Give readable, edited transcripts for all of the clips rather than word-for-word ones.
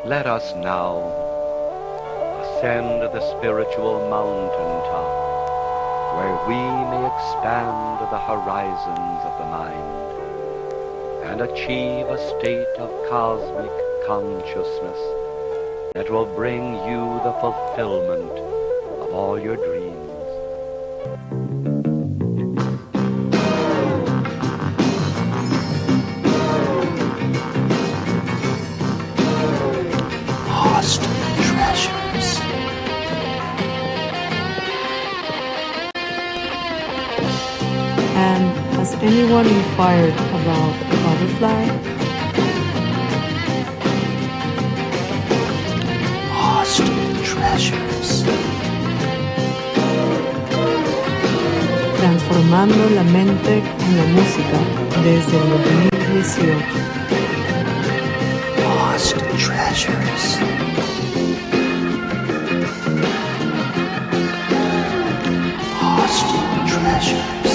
Let us now ascend the spiritual mountaintop, where we may expand the horizons of the mind and achieve a state of cosmic consciousness that will bring you the fulfillment of all your dreams. Lost treasures. And has anyone inquired about a butterfly? Lost treasures. Transformando la mente en la música desde el 2018. Lost treasures. Lost treasures.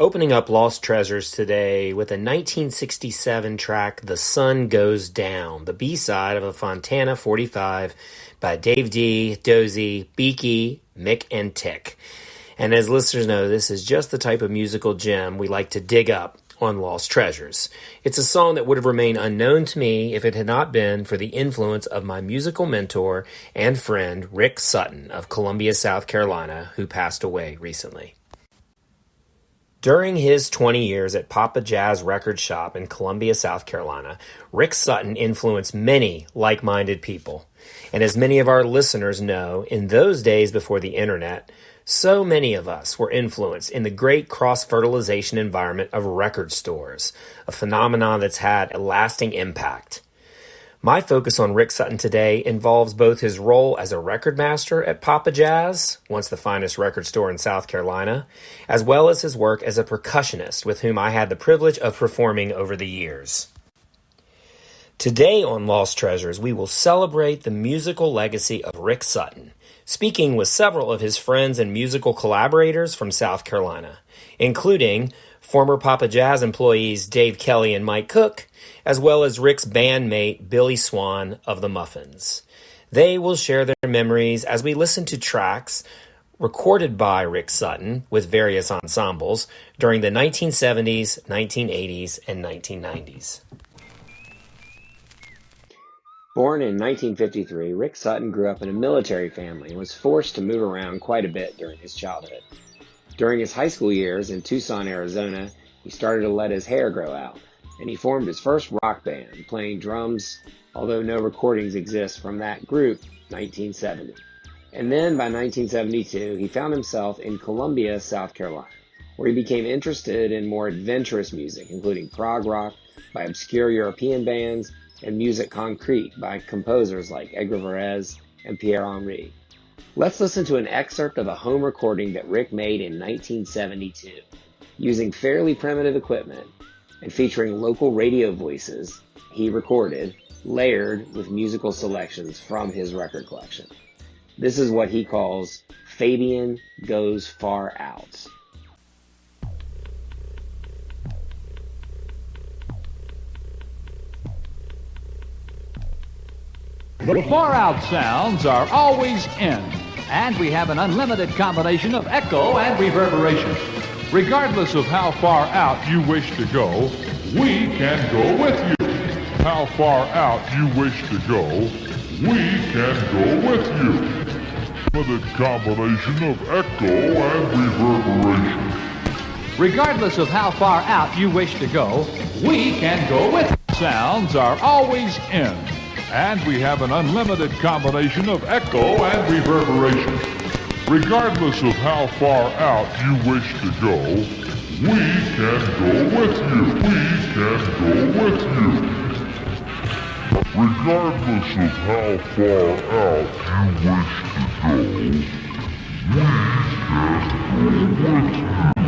Opening up Lost Treasures today with a 1967 track, The Sun Goes Down, the B-side of a Fontana 45 by Dave D, Dozy, Beaky, Mick, and Tick. And as listeners know, this is just the type of musical gem we like to dig up on Lost Treasures. It's a song that would have remained unknown to me if it had not been for the influence of my musical mentor and friend, Rick Sutton of Columbia, South Carolina, who passed away recently. During his 20 years at Papa Jazz Record Shop in Columbia, South Carolina, Rick Sutton influenced many like-minded people. And as many of our listeners know, in those days before the internet, so many of us were influenced in the great cross-fertilization environment of record stores, a phenomenon that's had a lasting impact. My focus on Rick Sutton today involves both his role as a record master at Papa Jazz, once the finest record store in South Carolina, as well as his work as a percussionist with whom I had the privilege of performing over the years. Today on Lost Treasures, we will celebrate the musical legacy of Rick Sutton, speaking with several of his friends and musical collaborators from South Carolina, including former Papa Jazz employees Dave Kelly and Mike Cook, as well as Rick's bandmate Billy Swann of the Muffins. They will share their memories as we listen to tracks recorded by Rick Sutton with various ensembles during the 1970s, 1980s, and 1990s. Born in 1953, Rick Sutton grew up in a military family and was forced to move around quite a bit during his childhood. During his high school years in Tucson, Arizona, he started to let his hair grow out, and he formed his first rock band, playing drums, although no recordings exist from that group, 1970. And then by 1972, he found himself in Columbia, South Carolina, where he became interested in more adventurous music, including prog rock by obscure European bands and music concrete by composers like Edgar Varese and Pierre Henry. Let's listen to an excerpt of a home recording that Rick made in 1972. Using fairly primitive equipment and featuring local radio voices, he recorded, layered with musical selections from his record collection. This is what he calls Fabian Goes Far Out. The far out sounds are always in, and we have an unlimited combination of echo and reverberation. Regardless of how far out you wish to go, we can go with you. How far out you wish to go, we can go with you. Limited combination of echo and reverberation. Regardless of how far out you wish to go, we can go with you. Sounds are always in, and we have an unlimited combination of echo and reverberation. Regardless of how far out you wish to go, we can go with you. We can go with you. Regardless of how far out you wish to go, we can go with you.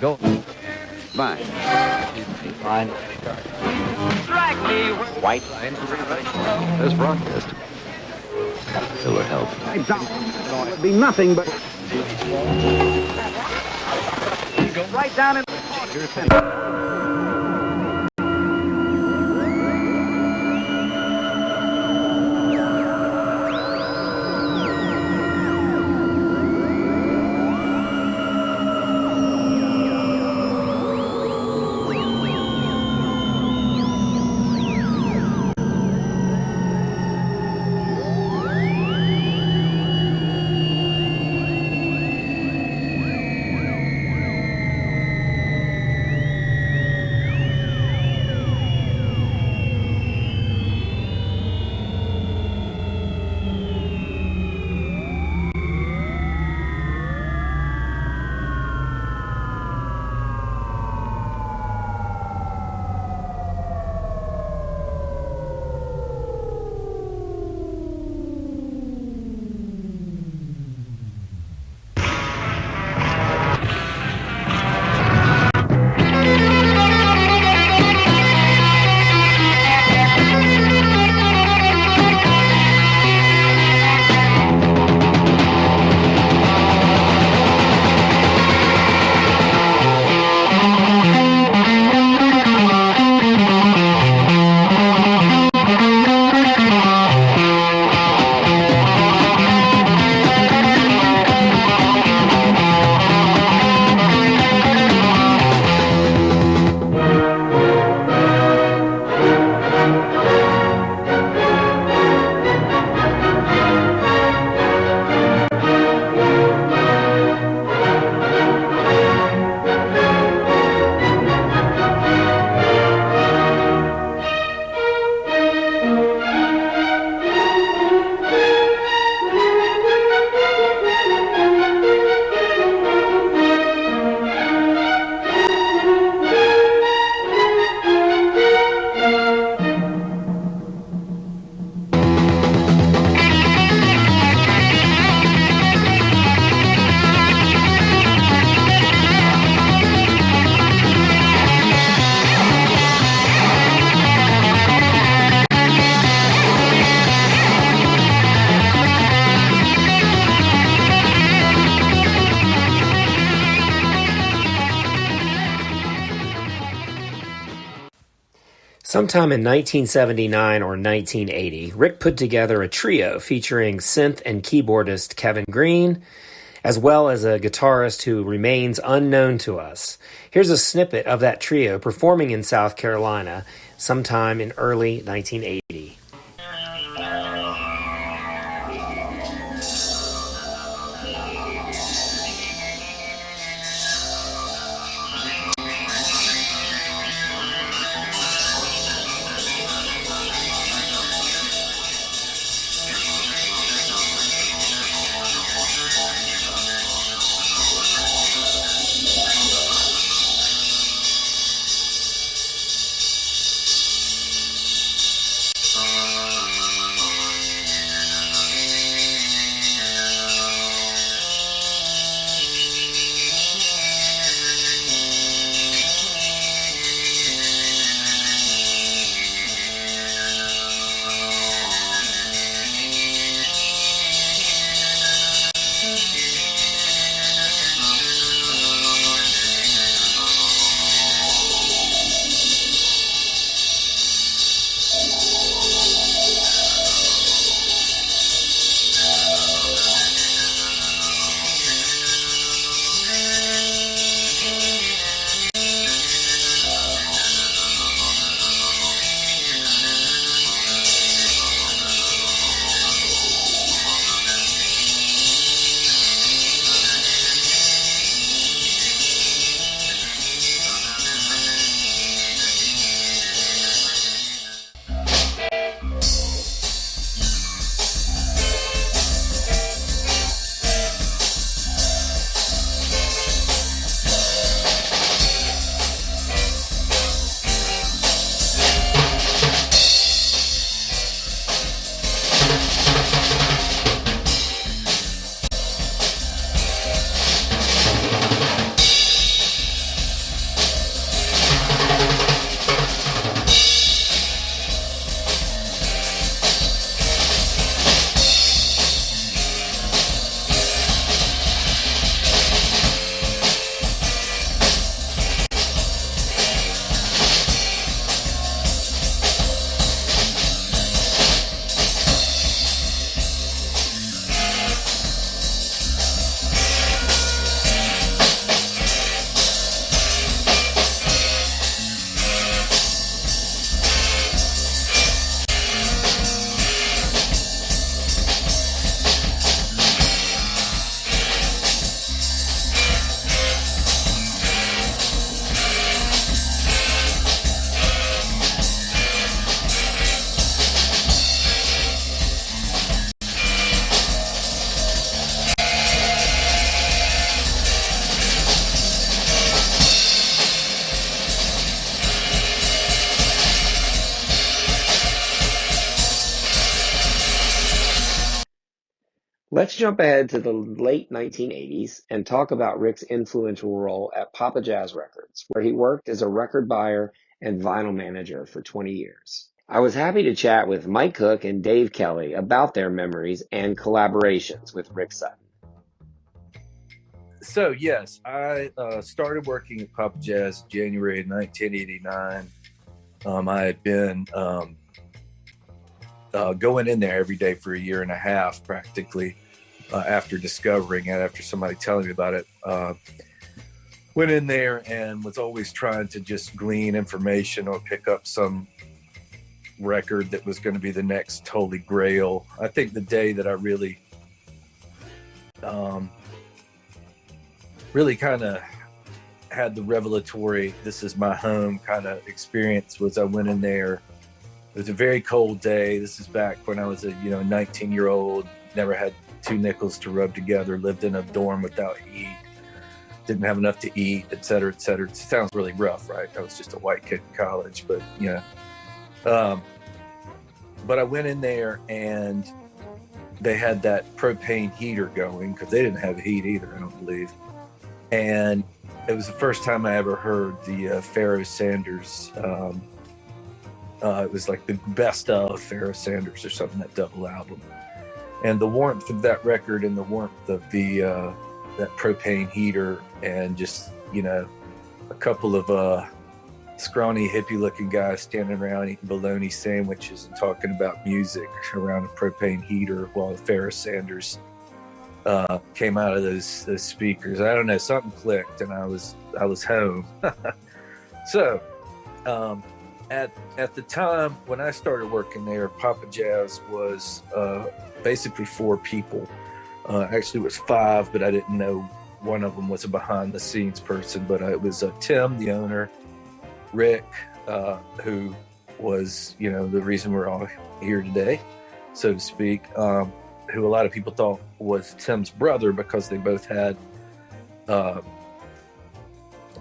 Go. Fine. Fine. Strike me with white lines. This broadcast. It would help. It would be nothing but. Right down in. Sometime in 1979 or 1980, Rick put together a trio featuring synth and keyboardist Kevin Green, as well as a guitarist who remains unknown to us. Here's a snippet of that trio performing in South Carolina sometime in early 1980. Let's jump ahead to the late 1980s and talk about Rick's influential role at Papa Jazz Records, where he worked as a record buyer and vinyl manager for 20 years. I was happy to chat with Mike Cook and Dave Kelly about their memories and collaborations with Rick Sutton. So, yes, I started working at Papa Jazz January 1989. I had been going in there every day for a year and a half, practically, after discovering it, after somebody telling me about it. Went in there and was always trying to just glean information or pick up some record that was going to be the next holy grail. I think the day that I really kind of had the revelatory, this is my home kind of experience was I went in there. It was a very cold day. This is back when I was a 19-year-old, never had 2 nickels to rub together, lived in a dorm without heat, didn't have enough to eat, et cetera, et cetera. It sounds really rough, right? I was just a white kid in college, but but I went in there and they had that propane heater going because they didn't have heat either, I don't believe. And it was the first time I ever heard the Pharoah Sanders. It was like the best of Pharoah Sanders or something, that double album. And the warmth of that record and the warmth of the that propane heater and just, a couple of scrawny hippie-looking guy standing around eating bologna sandwiches and talking about music around a propane heater while Ferris Sanders came out of those speakers. I don't know, something clicked, and I was home. So at the time when I started working there, Papa Jazz was basically 4 people. Actually, it was 5, but I didn't know one of them was a behind-the-scenes person. But it was Tim, the owner, Rick, who was, the reason we're all here today, so to speak, who a lot of people thought was Tim's brother because they both had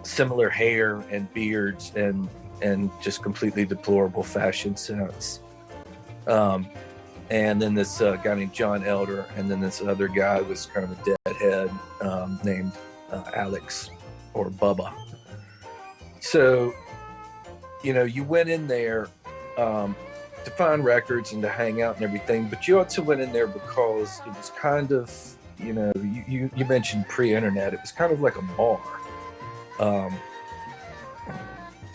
similar hair and beards and just completely deplorable fashion sense. And then this guy named John Elder, and then this other guy was kind of a deadhead named Alex or Bubba. So, you went in there to find records and to hang out and everything, but you also went in there because it was kind of, you mentioned pre-internet, it was kind of like a bar.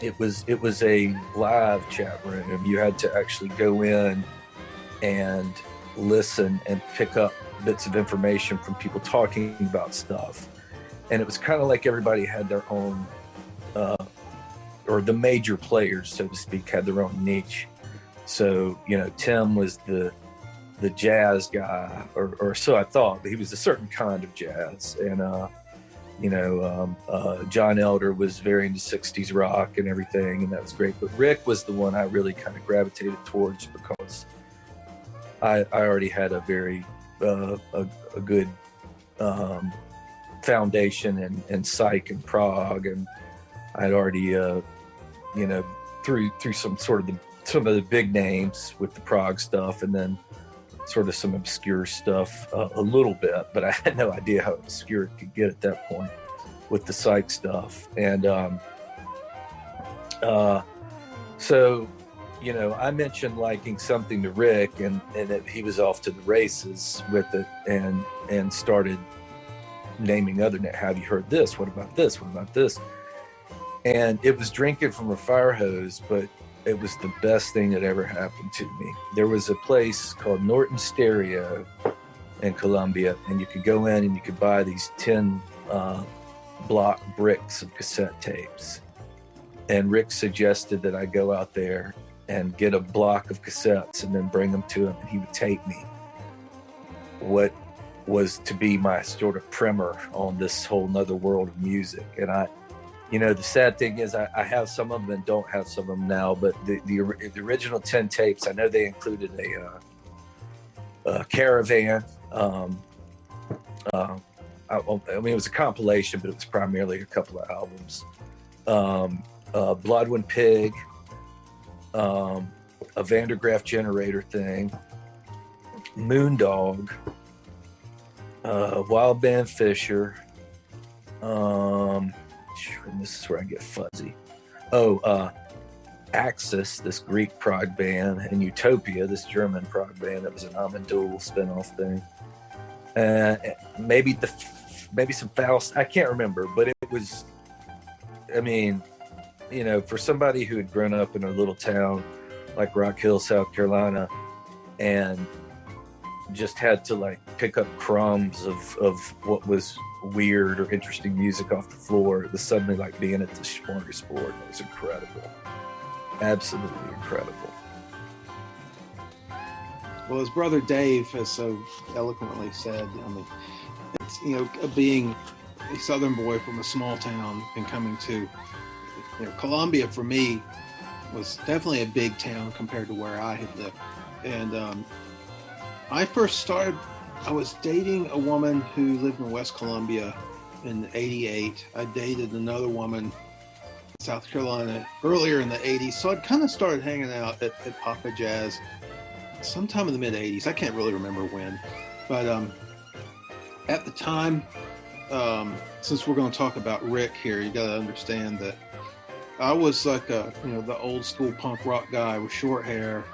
It was a live chat room. You had to actually go in and listen and pick up bits of information from people talking about stuff. And it was kind of like everybody had their own, or the major players, so to speak, had their own niche. So, Tim was the jazz guy, or so I thought, but he was a certain kind of jazz. And, John Elder was very into 60s rock and everything, and that was great. But Rick was the one I really kind of gravitated towards because I already had a very a good foundation in psych and prog, and I'd already through some of the big names with the prog stuff, and then sort of some obscure stuff a little bit, but I had no idea how obscure it could get at that point with the psych stuff. And so I mentioned liking something to Rick, and that he was off to the races with it, and started naming other names. Have you heard this? What about this? What about this? And it was drinking from a fire hose, but it was the best thing that ever happened to me. There was a place called Norton Stereo in Columbia, and you could go in and you could buy these 10 block bricks of cassette tapes. And Rick suggested that I go out there and get a block of cassettes and then bring them to him, and he would tape me what was to be my sort of primer on this whole nother world of music. And the sad thing is I have some of them and don't have some of them now, but the original 10 tapes, I know they included a Caravan. It was a compilation, but it was primarily a couple of albums. Bloodwind Pig, a Vandergraaf Generator thing, Moondog, Wild Band Fisher, and this is where I get fuzzy. Axis, this Greek prog band, and Utopia, this German prog band that was an Amandul spinoff thing. Maybe some Faust, I can't remember, but it was, for somebody who had grown up in a little town like Rock Hill, South Carolina, and just had to pick up crumbs of what was weird or interesting music off the floor, it was suddenly like being at the smorgasbord. It was incredible, absolutely incredible. Well, as brother Dave has so eloquently said, it's, being a Southern boy from a small town and coming to, Columbia for me was definitely a big town compared to where I had lived. And I first started, I was dating a woman who lived in West Columbia in '88. I dated another woman in South Carolina earlier in the '80s. So I'd kind of started hanging out at Papa Jazz sometime in the mid '80s. I can't really remember when. But at the time, since we're going to talk about Rick here, you got to understand that I was like the old school punk rock guy with short hair.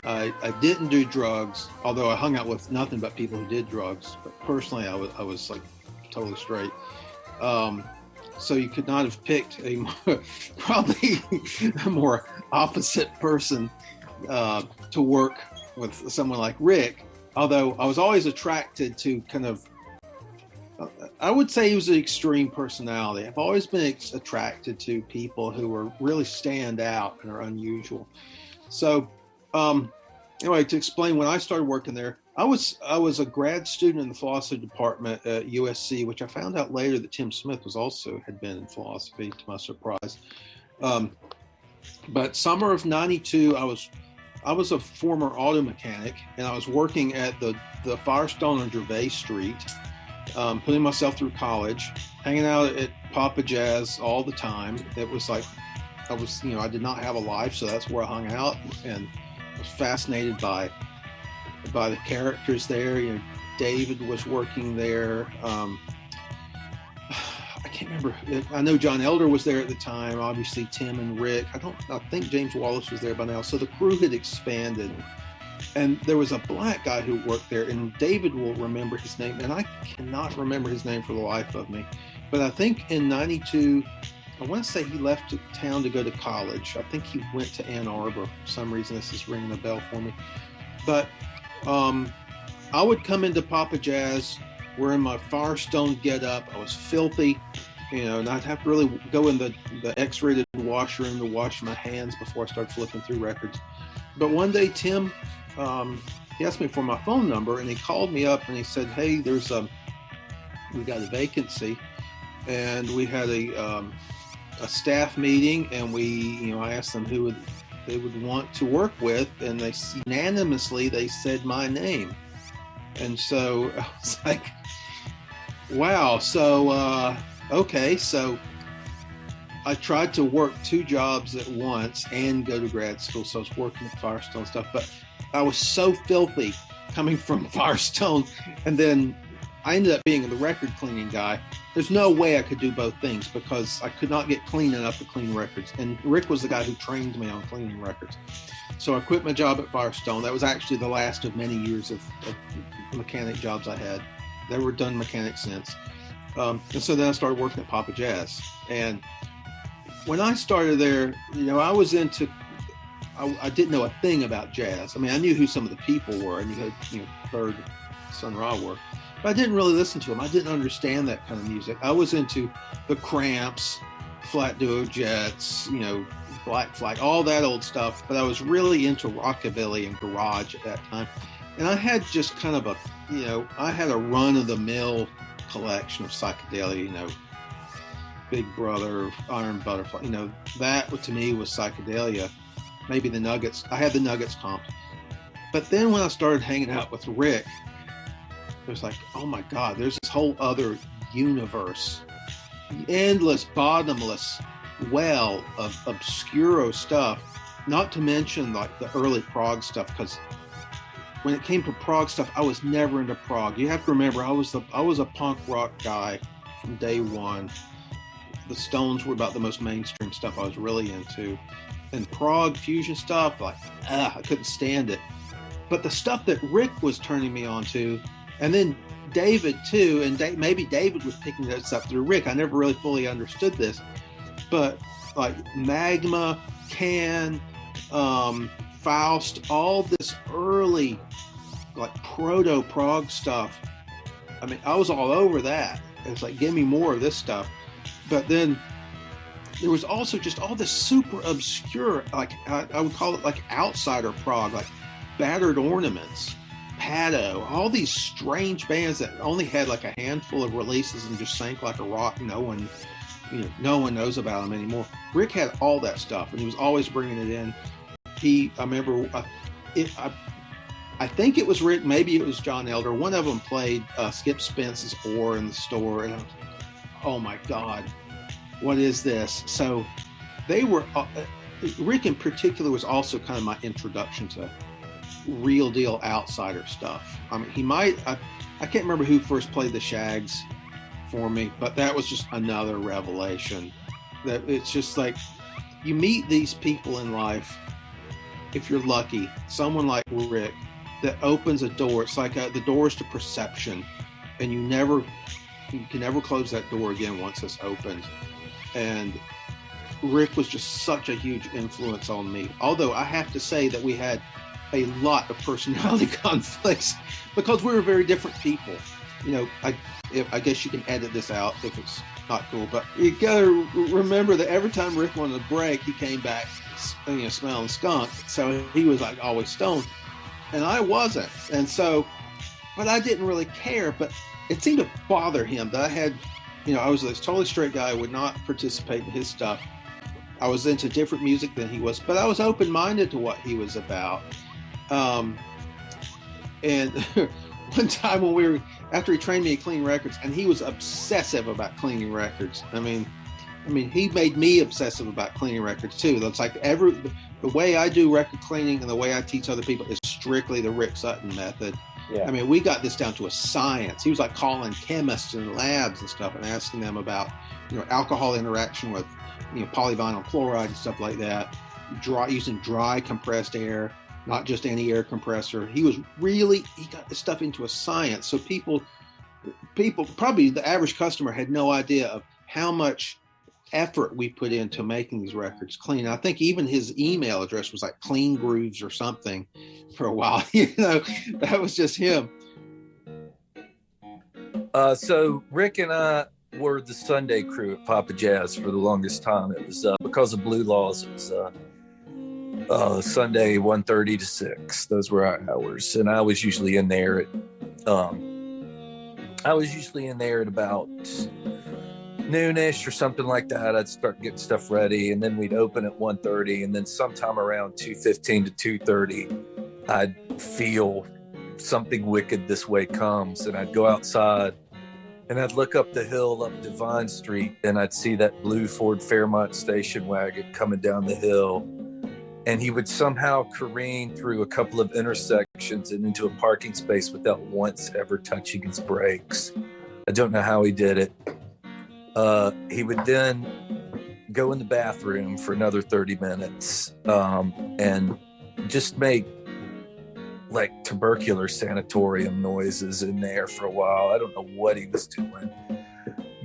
I didn't do drugs, although I hung out with nothing but people who did drugs. But personally, I was like totally straight. So you could not have picked probably a more opposite person to work with someone like Rick. Although I was always attracted to kind of, I would say he was an extreme personality. I've always been attracted to people who are really stand out and are unusual. So anyway, to explain, when I started working there, I was a grad student in the philosophy department at USC, which I found out later that Tim Smith had been in philosophy, to my surprise. But summer of '92, I was a former auto mechanic, and I was working at the Firestone on Gervais Street, putting myself through college, hanging out at Papa Jazz all the time. It was like I did not have a life, so that's where I hung out, and I was fascinated by the characters there. You know, David was working there. I can't remember. I know John Elder was there at the time. Obviously, Tim and Rick. I think James Wallace was there by now. So the crew had expanded, and there was a black guy who worked there, and David will remember his name, and I cannot remember his name for the life of me. But I think in '92, I want to say he left town to go to college. I think he went to Ann Arbor for some reason. This is ringing a bell for me. But I would come into Papa Jazz wearing my Firestone get-up. I was filthy, and I'd have to really go in the X-rated washroom to wash my hands before I started flipping through records. But one day, Tim, he asked me for my phone number, and he called me up and he said, "Hey, we got a vacancy," and we had a staff meeting, and I asked them who they would want to work with, and they unanimously said my name. And so I was like, wow. So okay, so I tried to work 2 jobs at once and go to grad school. So I was working at Firestone stuff, but I was so filthy coming from Firestone, and then I ended up being the record cleaning guy. There's no way I could do both things because I could not get clean enough to clean records. And Rick was the guy who trained me on cleaning records. So I quit my job at Firestone. That was actually the last of many years of mechanic jobs I had. They were done mechanic since. And so then I started working at Papa Jazz. And when I started there, I didn't know a thing about jazz. I mean, I knew who some of the people were, and heard Sun Ra work. But I didn't really listen to them. I didn't understand that kind of music. I was into the Cramps, Flat Duo Jets, Black Flag, all that old stuff. But I was really into rockabilly and garage at that time. And I had just kind of I had a run-of-the-mill collection of psychedelia, Big Brother, Iron Butterfly, that to me was psychedelia. Maybe the Nuggets. I had the Nuggets comped. But then when I started hanging out with Rick, it was like, oh my God, there's this whole other universe, endless, bottomless well of obscuro stuff, not to mention like the early prog stuff, because when it came to prog stuff, I was never into prog. You have to remember, I was a punk rock guy from day one. The Stones were about the most mainstream stuff I was really into. And prog fusion stuff, I couldn't stand it. But the stuff that Rick was turning me on to, and then David too, and maybe David was picking that stuff through Rick. I never really fully understood this, but like Magma, Can, Faust, all this early like proto-prog stuff. I mean, I was all over that. It's like, give me more of this stuff. But then there was also just all this super obscure, like I would call it like outsider prog, like Battered Ornaments, Paddo, all these strange bands that only had like a handful of releases and just sank like a rock. No one knows about them anymore. Rick had all that stuff, and he was always bringing it in. I remember, I think it was Rick, maybe it was John Elder. One of them played Skip Spence's Oar in the store, and I was like, oh my God, what is this? So they were, Rick in particular was also kind of my introduction to real deal outsider stuff. I mean, I can't remember who first played the Shags for me, but that was just another revelation. That it's just like, you meet these people in life, if you're lucky, someone like Rick that opens a door. It's like the doors to perception, and you never you can never close that door again once it's opened. And Rick was just such a huge influence on me. Although I have to say that we had a lot of personality conflicts because we were very different people. You know, I guess you can edit this out if it's not cool, but you gotta remember that every time Rick wanted to break, he came back, you know, smelling skunk. So he was like always stoned, and I wasn't. And so, but I didn't really care. But it seemed to bother him that I had, you know, I was this totally straight guy, would not participate in his stuff. I was into different music than he was, but I was open-minded to what he was about. And one time when after he trained me to clean records, and he was obsessive about cleaning records. I mean, he made me obsessive about cleaning records too. That's like the way I do record cleaning and the way I teach other people is strictly the Rick Sutton method. Yeah. I mean, we got this down to a science. He was like calling chemists in labs and stuff and asking them about, you know, alcohol interaction with, you know, polyvinyl chloride and stuff like that. Using dry compressed air, not just any air compressor. He got this stuff into a science. So people, probably the average customer had no idea of how much effort we put into making these records clean. I think even his email address was like Clean Grooves or something for a while. You know, that was just him. So Rick and I were the Sunday crew at Papa Jazz for the longest time. It was because of Blue Laws. It was Sunday 1:30 to 6. Those were our hours, and I was usually in there at about noonish or something like that. I'd start getting stuff ready, and then we'd open at 1:30, and then sometime around 2:15 to 2:30, I'd feel something wicked this way comes, and I'd go outside and I'd look up the hill up Devine Street, and I'd see that blue Ford Fairmont station wagon coming down the hill, and he would somehow careen through a couple of intersections and into a parking space without once ever touching his brakes. I don't know how he did it. He would then go in the bathroom for another 30 minutes and just make like tubercular sanatorium noises in there for a while. I don't know what he was doing,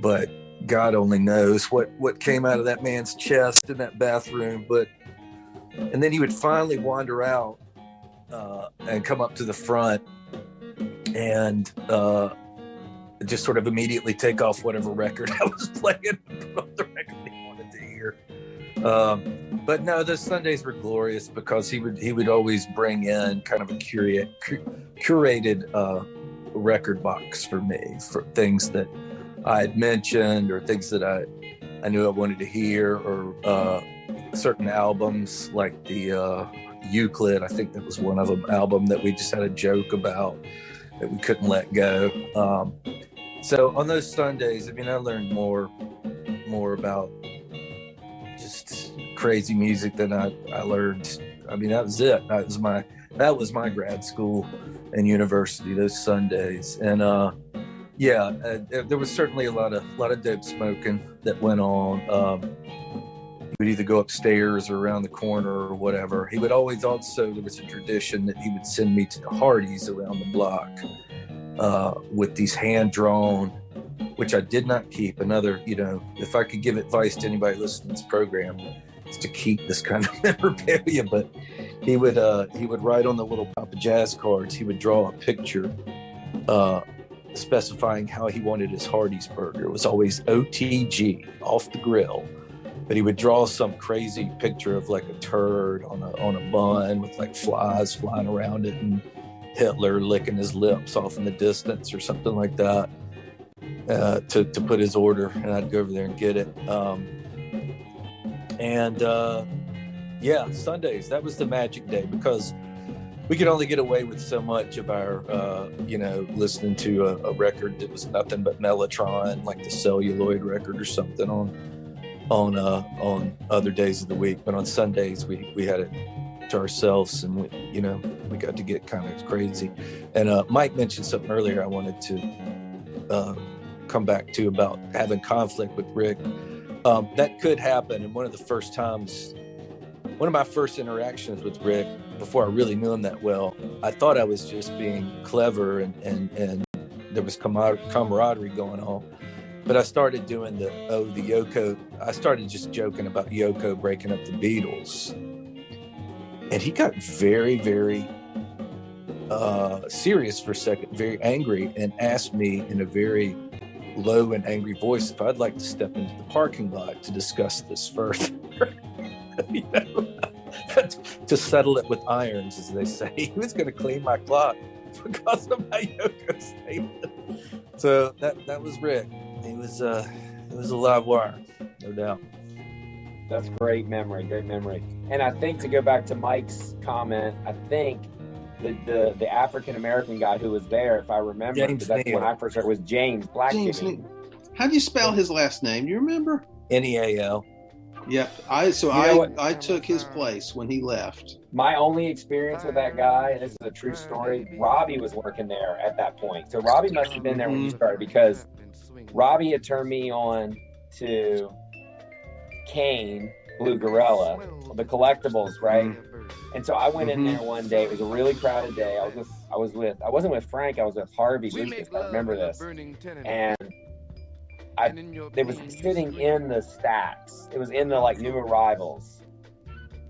but God only knows what came out of that man's chest in that bathroom. And then he would finally wander out and come up to the front and just sort of immediately take off whatever record I was playing and put on the record he wanted to hear. But no, those Sundays were glorious because he would always bring in kind of a curated record box for me for things that I had mentioned or things that I knew I wanted to hear, or certain albums like the Euclid, I think that was one of them, album that we just had a joke about that we couldn't let go. So on those Sundays, I mean, I learned more about just crazy music than I learned. I mean, that was it. That was my grad school and university, those Sundays. And there was certainly a lot of dope smoking that went on. He would either go upstairs or around the corner or whatever. He would always also, there was a tradition that he would send me to the Hardee's around the block with these hand-drawn, which I did not keep. Another, you know, if I could give advice to anybody listening to this program, is to keep this kind of memorabilia. But he would write on the little Papa Jazz cards, he would draw a picture specifying how he wanted his Hardee's burger. It was always OTG, off the grill. But he would draw some crazy picture of like a turd on a bun with like flies flying around it and Hitler licking his lips off in the distance or something like that to put his order, and I'd go over there and get it. Sundays, that was the magic day because we could only get away with so much of our, listening to a record that was nothing but Mellotron, like the Celluloid record or something on other days of the week. But on Sundays, we had it to ourselves, and we got to get kind of crazy. And Mike mentioned something earlier I wanted to come back to about having conflict with Rick. That could happen. And one of my first interactions with Rick, before I really knew him that well, I thought I was just being clever and there was camaraderie going on. But I started doing the Yoko. I started just joking about Yoko breaking up the Beatles. And he got very, very serious for a second, very angry, and asked me in a very low and angry voice if I'd like to step into the parking lot to discuss this further. You know, to settle it with irons, as they say. He was going to clean my clock because of my Yoko statement. So that was Rick. It was a live wire, no doubt. That's great memory. And I think, to go back to Mike's comment, I think the African American guy who was there, if I remember, that's when I first heard, was James Black. How do you spell his last name? Do you remember? Neal. Yeah, I took his place when he left. My only experience with that guy, and this is a true story, Robbie was working there at that point. So Robbie must have been there when you started, because Robbie had turned me on to Kane, Blue Gorilla, the collectibles, right? And so I went in there one day. It was a really crowded day. I wasn't with Frank. I was with Harvey Lucas. I remember this. And they was sitting in the stacks. It was in the new arrivals.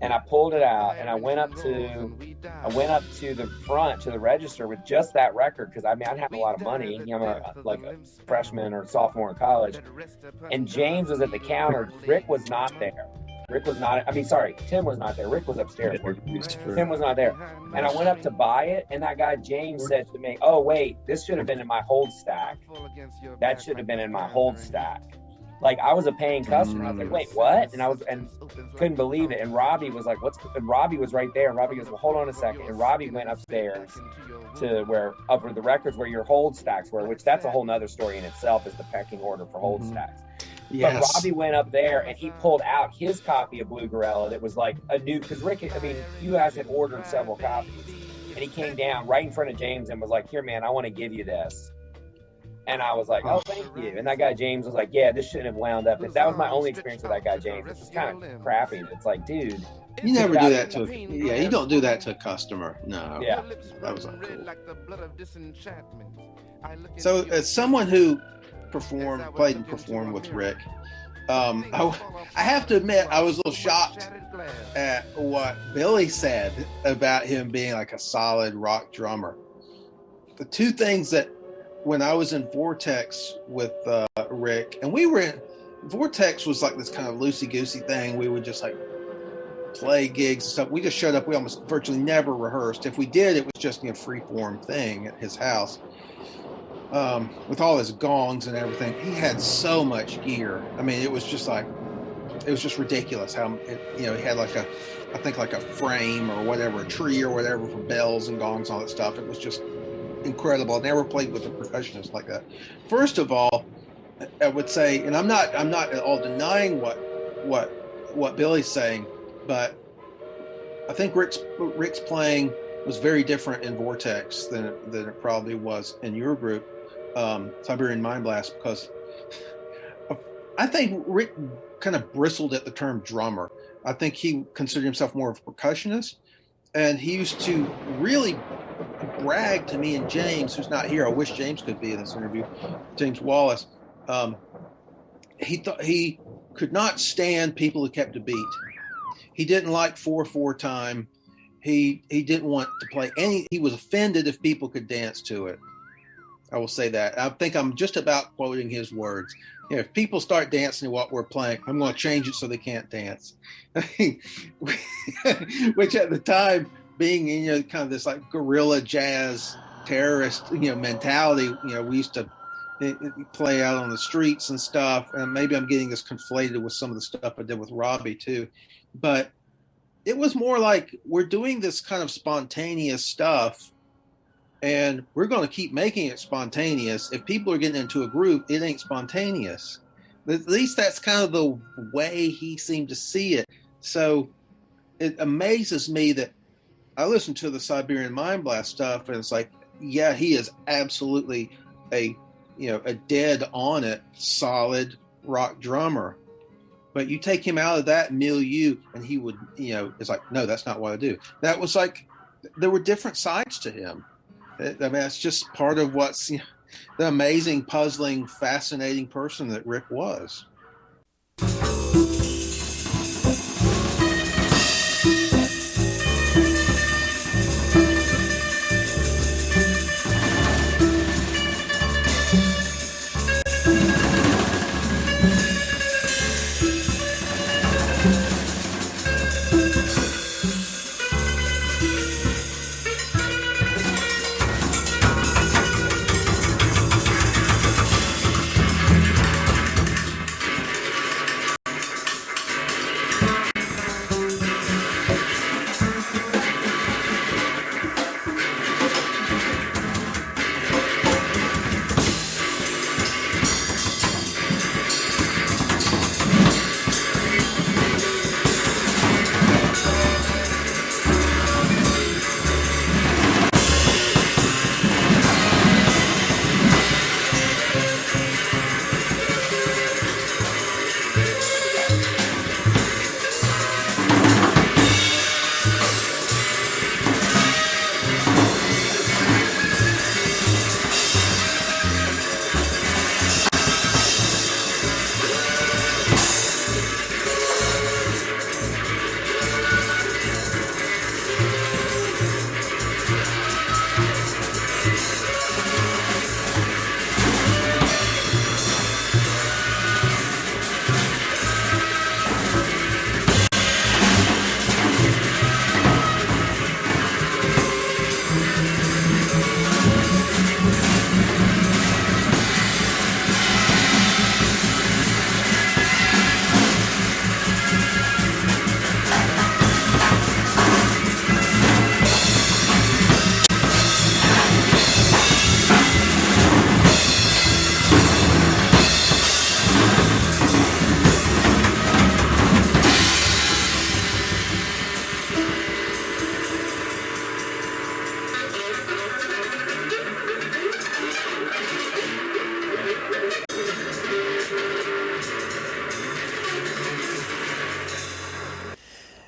And I pulled it out, and I went up to the front, to the register, with just that record, because I didn't have a lot of money. I'm a freshman or sophomore in college. And James was at the counter. Rick was not there. Tim was not there. Rick was upstairs. Tim was not there. And I went up to buy it, and that guy James said to me, "Oh, wait, this should have been in my hold stack. That should have been in my hold stack." I was a paying customer. I was like, "Wait, what?" And couldn't believe it. And Robbie was like, "What's?" And Robbie was right there. And Robbie goes, "Well, hold on a second." And Robbie went upstairs to where the records where your hold stacks were, which that's a whole nother story in itself, is the pecking order for hold stacks. Yes. But Robbie went up there, and he pulled out his copy of Blue Gorilla that was a new, because Rick, you guys had ordered several copies, and he came down right in front of James and was like, "Here, man, I want to give you this." And I was like, "Oh, thank you." And that guy James was like, "Yeah, this shouldn't have wound up." That was my only experience with that guy James. It was kind of crappy. It's like, dude, you never do that to you don't do that to a customer. No. Yeah. That was uncool. So as someone who played and performed with Rick, I have to admit I was a little shocked at what Billy said about him being a solid rock drummer. The two things that, when I was in Vortex with Rick, and Vortex was this kind of loosey-goosey thing. We would just play gigs and stuff. We just showed up. We almost virtually never rehearsed. If we did, it was just a free-form thing at his house. With all his gongs and everything, he had so much gear. It was just it was just ridiculous how he had a frame or whatever, a tree or whatever for bells and gongs and all that stuff. It was just incredible. I never played with a percussionist like that. First of all, I would say, and I'm not at all denying what Billy's saying, but I think Rick's playing was very different in Vortex than it probably was in your group, Siberian Mind Blast, because I think Rick kind of bristled at the term drummer. I think he considered himself more of a percussionist, and he used to really brag to me and James, who's not here. I wish James could be in this interview. James Wallace. He could not stand people who kept a beat. He didn't like 4/4 time. He didn't want to play any. He was offended if people could dance to it. I will say that. I think I'm just about quoting his words. If people start dancing to what we're playing, I'm going to change it so they can't dance. Which at the time, being kind of this guerrilla jazz terrorist mentality, we used to play out on the streets and stuff. And maybe I'm getting this conflated with some of the stuff I did with Robbie too, but it was more we're doing this kind of spontaneous stuff, and we're going to keep making it spontaneous. If people are getting into a group, it ain't spontaneous. At least that's kind of the way he seemed to see it. So it amazes me that I listen to the Siberian Mind Blast stuff, and it's yeah, he is absolutely a dead on it, solid rock drummer. But you take him out of that milieu, and he would, it's no, that's not what I do. That was there were different sides to him. That's just part of what's, the amazing, puzzling, fascinating person that Rick was.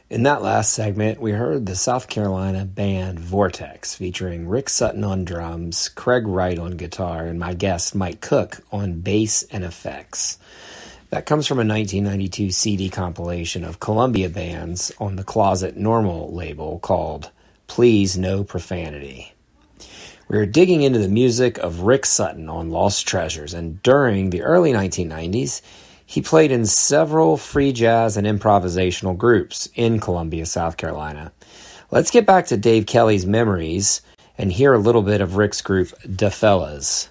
In that last segment, we heard the South Carolina band Vortex, featuring Rick Sutton on drums, Craig Wright on guitar, and my guest Mike Cook on bass and effects. That comes from a 1992 CD compilation of Columbia bands on the Closet Normal label called Please No Profanity. We are digging into the music of Rick Sutton on Lost Treasures, and during the early 1990s, he played in several free jazz and improvisational groups in Columbia, South Carolina. Let's get back to Dave Kelly's memories and hear a little bit of Rick's group, DaFellas.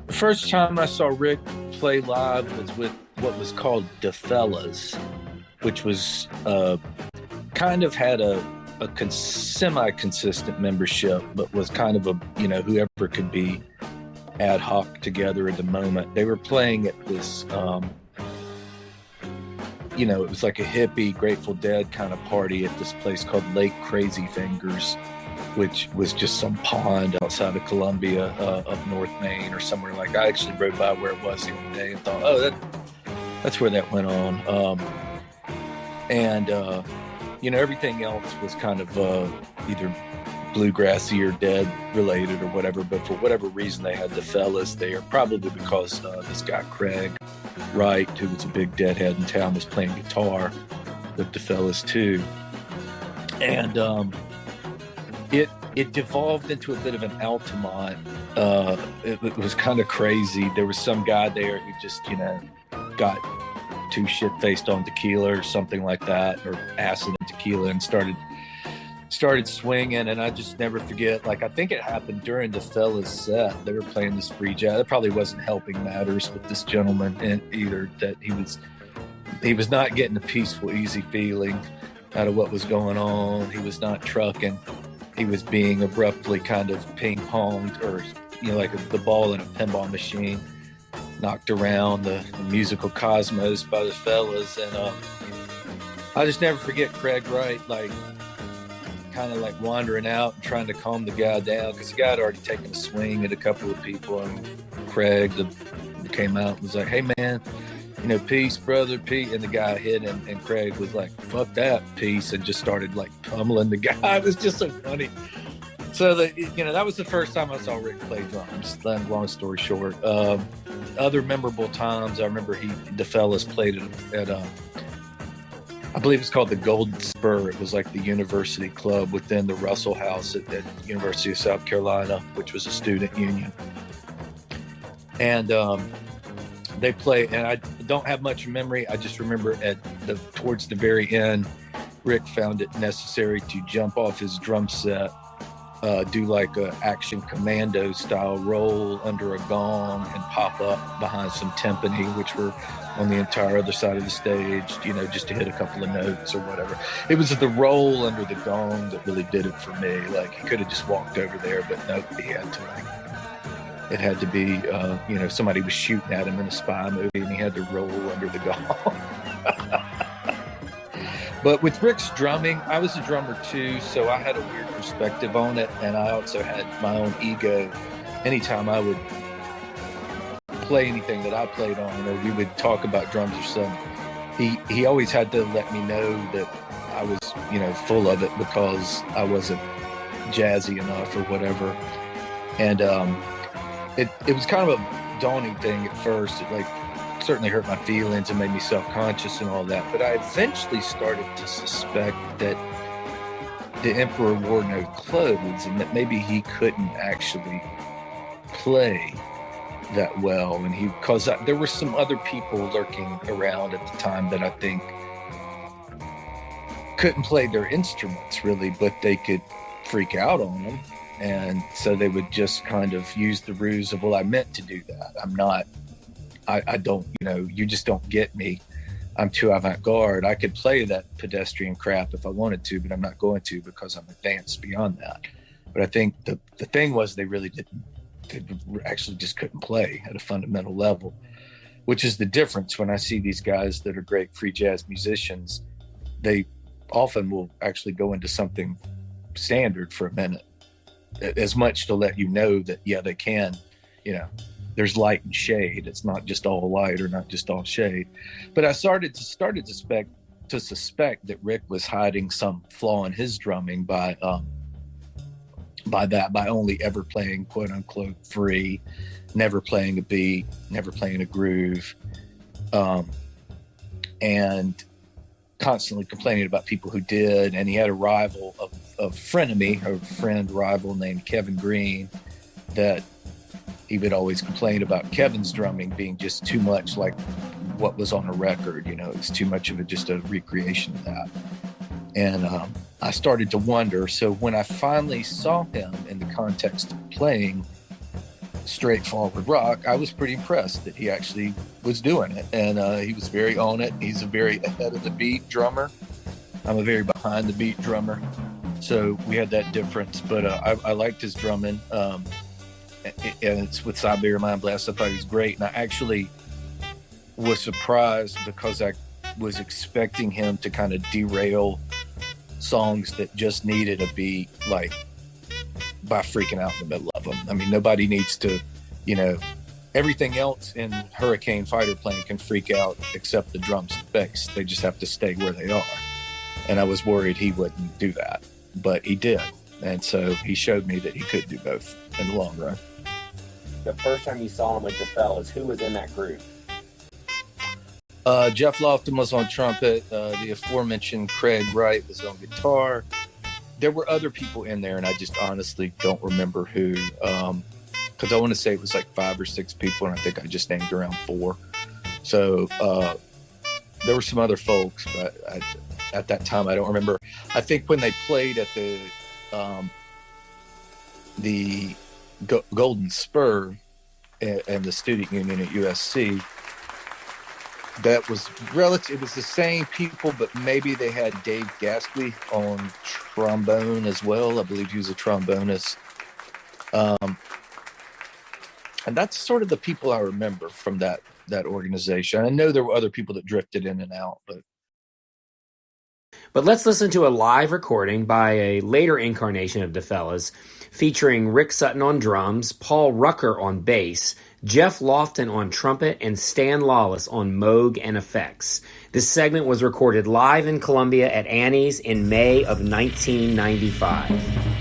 The first time I saw Rick play live was with what was called DaFellas, which was kind of had a semi-consistent membership, but was kind of a, whoever could be ad hoc together at the moment. They were playing at this, it was like a hippie Grateful Dead kind of party at this place called Lake Crazy Fingers, which was just some pond outside of Columbia, up North Maine or somewhere like that. I actually rode by where it was the other day and thought, that's where that went on. Everything else was kind of either bluegrassy or Dead related or whatever, but for whatever reason they had DaFellas there, probably because this guy Craig Wright, who was a big Deadhead in town, was playing guitar with DaFellas too. And it devolved into a bit of an Altamont. It was kind of crazy. There was some guy there who just, got too shit-faced on tequila or something like that, or acid and tequila, and started swinging. And I just never forget, I think it happened during DaFellas set. They were playing this free jazz. It probably wasn't helping matters with this gentleman and either, that he was not getting a peaceful, easy feeling out of what was going on. He was not trucking. He was being abruptly kind of ping-ponged, or like the ball in a pinball machine, knocked around the musical cosmos by the fellas. And I just never forget Craig Wright, kind of wandering out and trying to calm the guy down, because the guy had already taken a swing at a couple of people, and Craig came out and was like, "Hey man, peace, brother, Pete. And the guy hit him, and Craig was like, fuck that, peace, and just started like pummeling the guy. It was just so funny. So that was the first time I saw Rick play drums. Long story short, other memorable times, I remember DaFellas played at I believe it's called the Golden Spur. It was like the university club within the Russell House at the University of South Carolina, which was a student union. And they play, and I don't have much memory. I just remember towards the very end, Rick found it necessary to jump off his drum set, do like a action commando style roll under a gong and pop up behind some timpani, which were on the entire other side of the stage, just to hit a couple of notes or whatever. It was the roll under the gong that really did it for me. Like, he could have just walked over there, but no, he had to it had to be, somebody was shooting at him in a spy movie and he had to roll under the gong. But with Rick's drumming, I was a drummer too, so I had a weird perspective on it, and I also had my own ego. Anytime I would play anything that I played on, or we would talk about drums or something, he always had to let me know that I was, full of it because I wasn't jazzy enough or whatever. And it was kind of a daunting thing at first. It certainly hurt my feelings and made me self-conscious and all that, but I eventually started to suspect that the emperor wore no clothes and that maybe he couldn't actually play that well, and because there were some other people lurking around at the time that I think couldn't play their instruments really, but they could freak out on them, and so they would just kind of use the ruse of, well, I meant to do that. I don't, you just don't get me. I'm too avant-garde. I could play that pedestrian crap if I wanted to, but I'm not going to because I'm advanced beyond that. But I think the thing was they really didn't. They actually just couldn't play at a fundamental level, which is the difference when I see these guys that are great free jazz musicians. They often will actually go into something standard for a minute, as much to let you know that, yeah, they can, there's light and shade. It's not just all light or not just all shade. But I started to suspect that Rick was hiding some flaw in his drumming by only ever playing quote unquote free, never playing a beat, never playing a groove, and constantly complaining about people who did. And he had a rival, a friend rival named Kevin Green, that he would always complain about Kevin's drumming being just too much like what was on a record. It's too much of just a recreation of that. And I started to wonder. So when I finally saw him in the context of playing straightforward rock, I was pretty impressed that he actually was doing it. And he was very on it. He's a very ahead of the beat drummer. I'm a very behind the beat drummer. So we had that difference. But I liked his drumming. And it's with Siberian Mind Blast. I thought he was great. And I actually was surprised because I was expecting him to kind of derail songs that just needed a beat, like by freaking out in the middle of them. I mean, nobody needs to, everything else in Hurricane Fighter Plane can freak out except the drums and bass. They just have to stay where they are. And I was worried he wouldn't do that, but he did. And so he showed me that he could do both in the long run. The first time you saw him with DaFellas, who was in that group? Jeff Lofton was on trumpet. The aforementioned Craig Wright was on guitar. There were other people in there, and I just honestly don't remember who. Because I want to say it was like 5 or 6 people, and I think I just named around 4. So there were some other folks, but at that time I don't remember. I think when they played at the Golden Spur and the student union at USC, that was relative. It was the same people, but maybe they had Dave Gasky on trombone as well. I believe he was a trombonist. And that's sort of the people I remember from that organization. I know there were other people that drifted in and out, but. But let's listen to a live recording by a later incarnation of DaFellas, featuring Rick Sutton on drums, Paul Rucker on bass, Jeff Lofton on trumpet, and Stan Lawless on moog and effects. This segment was recorded live in Columbia at Annie's in May of 1995.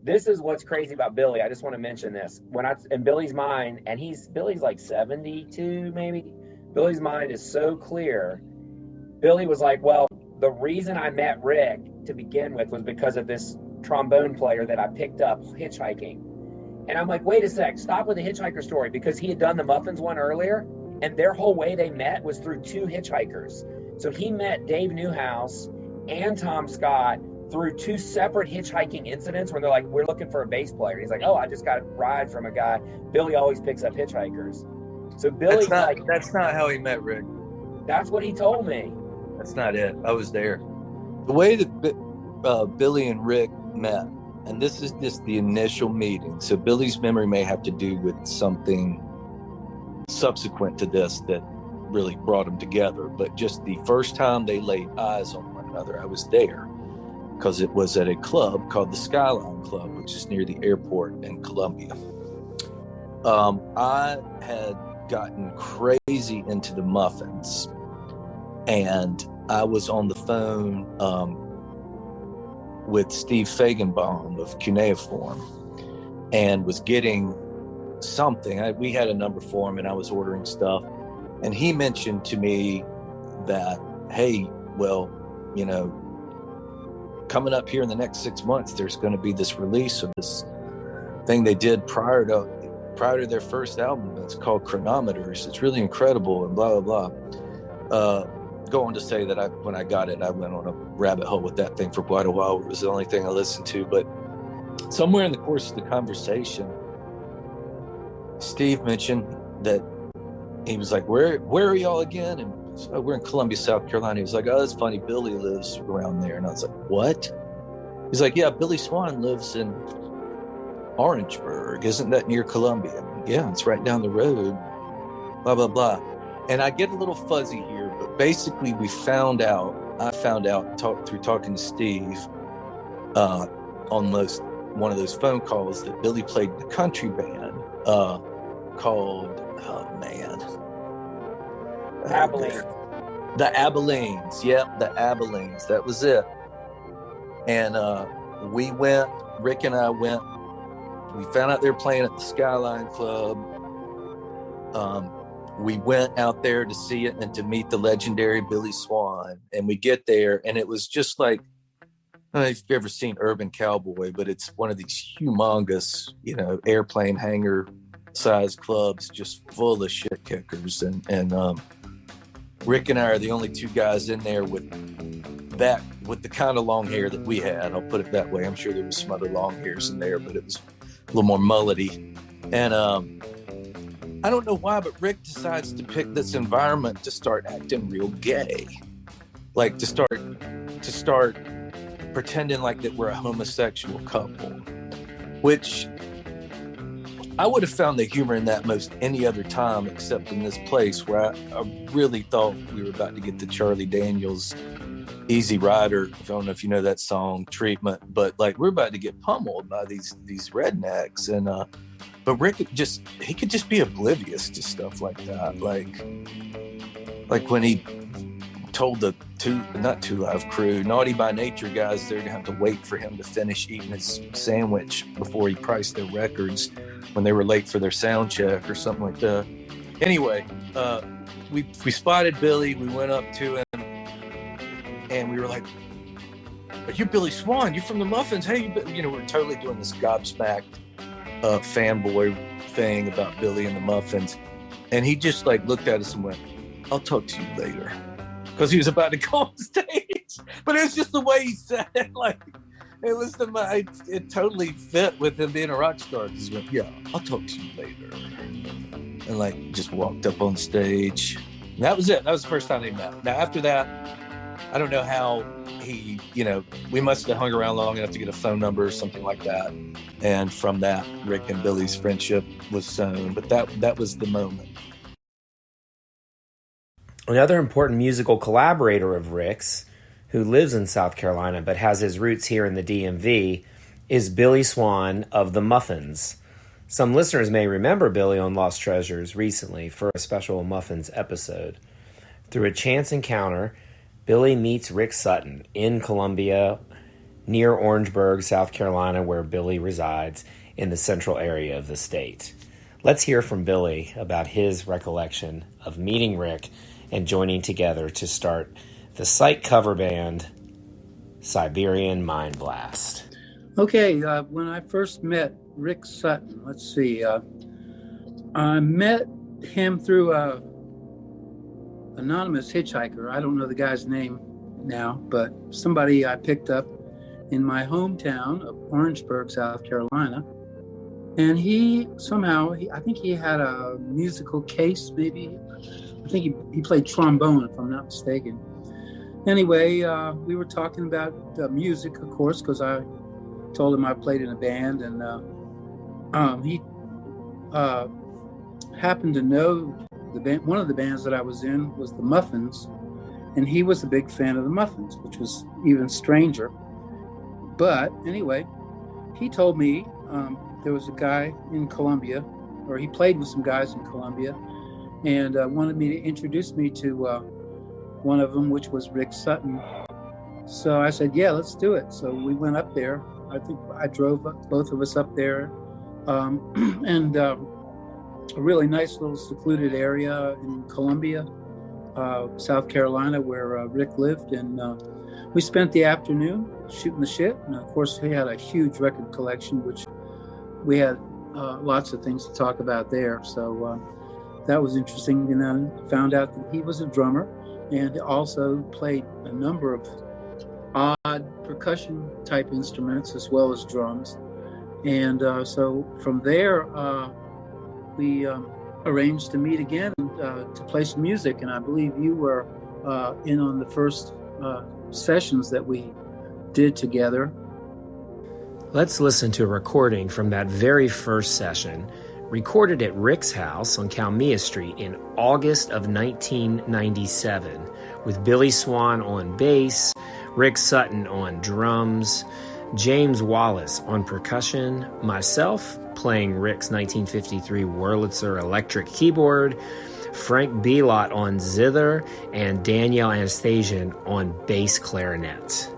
This is what's crazy about Billy. I just want to mention this. In Billy's mind, and Billy's like 72 maybe. Billy's mind is so clear. Billy was like, well, the reason I met Rick to begin with was because of this trombone player that I picked up hitchhiking. And I'm like, wait a sec, stop with the hitchhiker story, because he had done the Muffins one earlier, and their whole way they met was through two hitchhikers. So he met Dave Newhouse and Tom Scott through two separate hitchhiking incidents where they're like, we're looking for a bass player. He's like, oh, I just got a ride from a guy. Billy always picks up hitchhikers. So Billy's that's not how he met Rick. That's what he told me. That's not it. I was there. The way that Billy and Rick met, and this is just the initial meeting, so Billy's memory may have to do with something subsequent to this that really brought them together, but just the first time they laid eyes on one another, I was there because it was at a club called the Skyline Club, which is near the airport in Columbia. I had gotten crazy into the Muffins, and I was on the phone with Steve Fagenbaum of Cuneiform, and was getting something. We had a number for him, and I was ordering stuff, and he mentioned to me that, hey, well, you know, coming up here in the next 6 months, there's going to be this release of this thing they did prior to their first album. It's called Chronometers. It's really incredible, and blah blah blah. Go on to say that when I got it, I went on a rabbit hole with that thing for quite a while. It was the only thing I listened to. But somewhere in the course of the conversation, Steve mentioned that he was like, where are y'all again? And so, we're in Columbia, South Carolina. He was like, oh, that's funny, Billy lives around there. And I was like, what? He's like, yeah, Billy Swann lives in Orangeburg. Isn't that near Columbia? Yeah, it's right down the road, blah blah blah. And I get a little fuzzy here, but basically I found out through talking to Steve on one of those phone calls that Billy played in a country band called, oh man, Abilene. The Abilenes. Yep, the Abilenes. That was it. And Rick and I went. We found out they were playing at the Skyline Club. We went out there to see it and to meet the legendary Billy Swann. And we get there, and it was just like, I don't know if you've ever seen Urban Cowboy, but it's one of these humongous, you know, airplane hangar size clubs, just full of shit kickers. And Rick and I are the only two guys in there with the kind of long hair that we had. I'll put it that way. I'm sure there was some other long hairs in there, but it was a little more mullety. And I don't know why, but Rick decides to pick this environment to start acting real gay, like to start pretending like that we're a homosexual couple, which I would have found the humor in that most any other time except in this place, where I really thought we were about to get the Charlie Daniels Easy Rider, I don't know if you know that song, treatment, but like we're about to get pummeled by these rednecks. And but Rick he could just be oblivious to stuff like that, like when he told the not Two Live crew, Naughty by Nature guys, they're gonna have to wait for him to finish eating his sandwich before he priced their records when they were late for their sound check or something like that. Anyway, we spotted Billy. We went up to him and we were like, "Are you Billy Swann? You from the Muffins? Hey, you know, we're totally doing this gobsmacked fanboy thing about Billy and the Muffins." And he just like looked at us and went, "I'll talk to you later," because he was about to go on stage. But it was just the way he said it. Like it was it totally fit with him being a rock star. He went, "Yeah, I'll talk to you later," and like just walked up on stage. And that was it. That was the first time they met. Now after that, I don't know how he, you know, we must have hung around long enough to get a phone number or something like that. And from that, Rick and Billy's friendship was sown. But that was the moment. Another important musical collaborator of Rick's, who lives in South Carolina but has his roots here in the DMV, is Billy Swann of the Muffins. Some listeners may remember Billy on Lost Treasures recently for a special Muffins episode. Through a chance encounter, Billy meets Rick Sutton in Columbia, near Orangeburg, South Carolina, where Billy resides in the central area of the state. Let's hear from Billy about his recollection of meeting Rick and joining together to start the site cover band Siberian Mind Blast. Okay, when I first met Rick Sutton, let's see, I met him through a anonymous hitchhiker. I don't know the guy's name now, but somebody I picked up in my hometown of Orangeburg, South Carolina. And he somehow, I think he had a musical case, maybe. I think he played trombone, if I'm not mistaken. Anyway, we were talking about music, of course, because I told him I played in a band, and he happened to know the band. One of the bands that I was in was the Muffins, and he was a big fan of the Muffins, which was even stranger. But anyway, he told me there was a guy in Columbia, or he played with some guys in Columbia, and wanted me to introduce me to one of them, which was Rick Sutton. So I said, yeah, let's do it. So we went up there. I think I drove both of us up there. And a really nice little secluded area in Columbia, South Carolina, where Rick lived. And we spent the afternoon shooting the shit. And of course, he had a huge record collection, which we had lots of things to talk about there. So that was interesting. And then found out that he was a drummer and also played a number of odd percussion type instruments as well as drums. And so from there, we arranged to meet again to play some music. And I believe you were in on the first sessions that we did together. Let's listen to a recording from that very first session, recorded at Rick's house on Kalmia Street in August of 1997, with Billy Swann on bass, Rick Sutton on drums, James Wallace on percussion, myself playing Rick's 1953 Wurlitzer electric keyboard, Frank Belot on zither, and Danielle Anastasian on bass clarinet.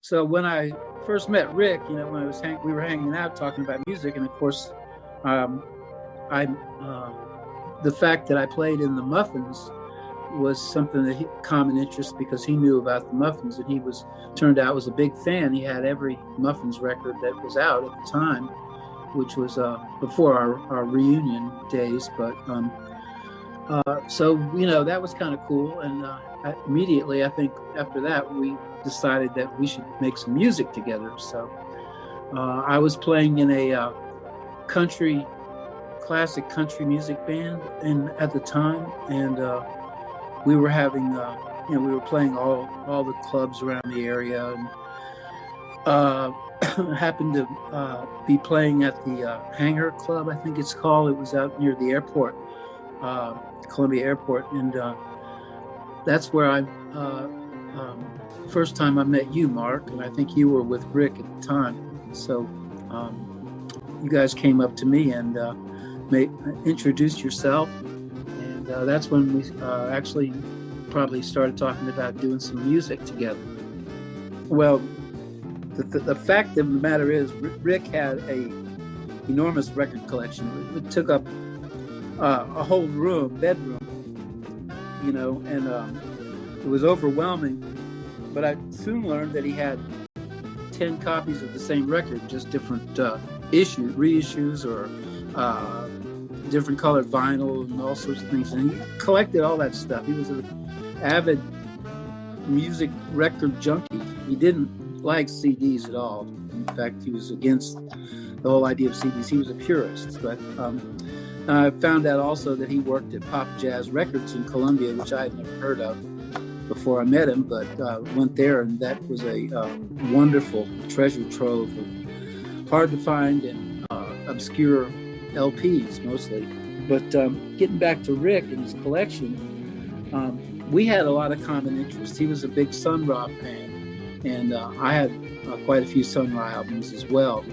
So when I first met Rick, when we were hanging out talking about music, and of course, the fact that I played in the Muffins was something that common interest, because he knew about the Muffins, and he turned out was a big fan. He had every Muffins record that was out at the time, which was before our reunion days. But so that was kind of cool, and immediately, I think after that, we decided that we should make some music together. So I was playing in a classic country music band at the time, and we were having, we were playing all the clubs around the area, and happened to be playing at the Hangar Club, I think it's called. It was out near the airport, Columbia Airport, and that's where I first time I met you, Mark, and I think you were with Rick at the time. So you guys came up to me and introduced yourself, and that's when we actually probably started talking about doing some music together. Well, the fact of the matter is, Rick had a enormous record collection. It took up a whole bedroom, and it was overwhelming. But I soon learned that he had 10 copies of the same record, just different reissues, or different colored vinyl and all sorts of things. And he collected all that stuff. He was an avid music record junkie. He didn't like CDs at all. In fact, he was against the whole idea of CDs. He was a purist. But I found out also that he worked at Pop Jazz Records in Columbia, which I had never heard of before I met him, but went there, and that was a wonderful treasure trove of hard to find and obscure LPs mostly. But getting back to Rick and his collection, we had a lot of common interests. He was a big Sun Ra fan, and I had quite a few Sun Ra albums as well.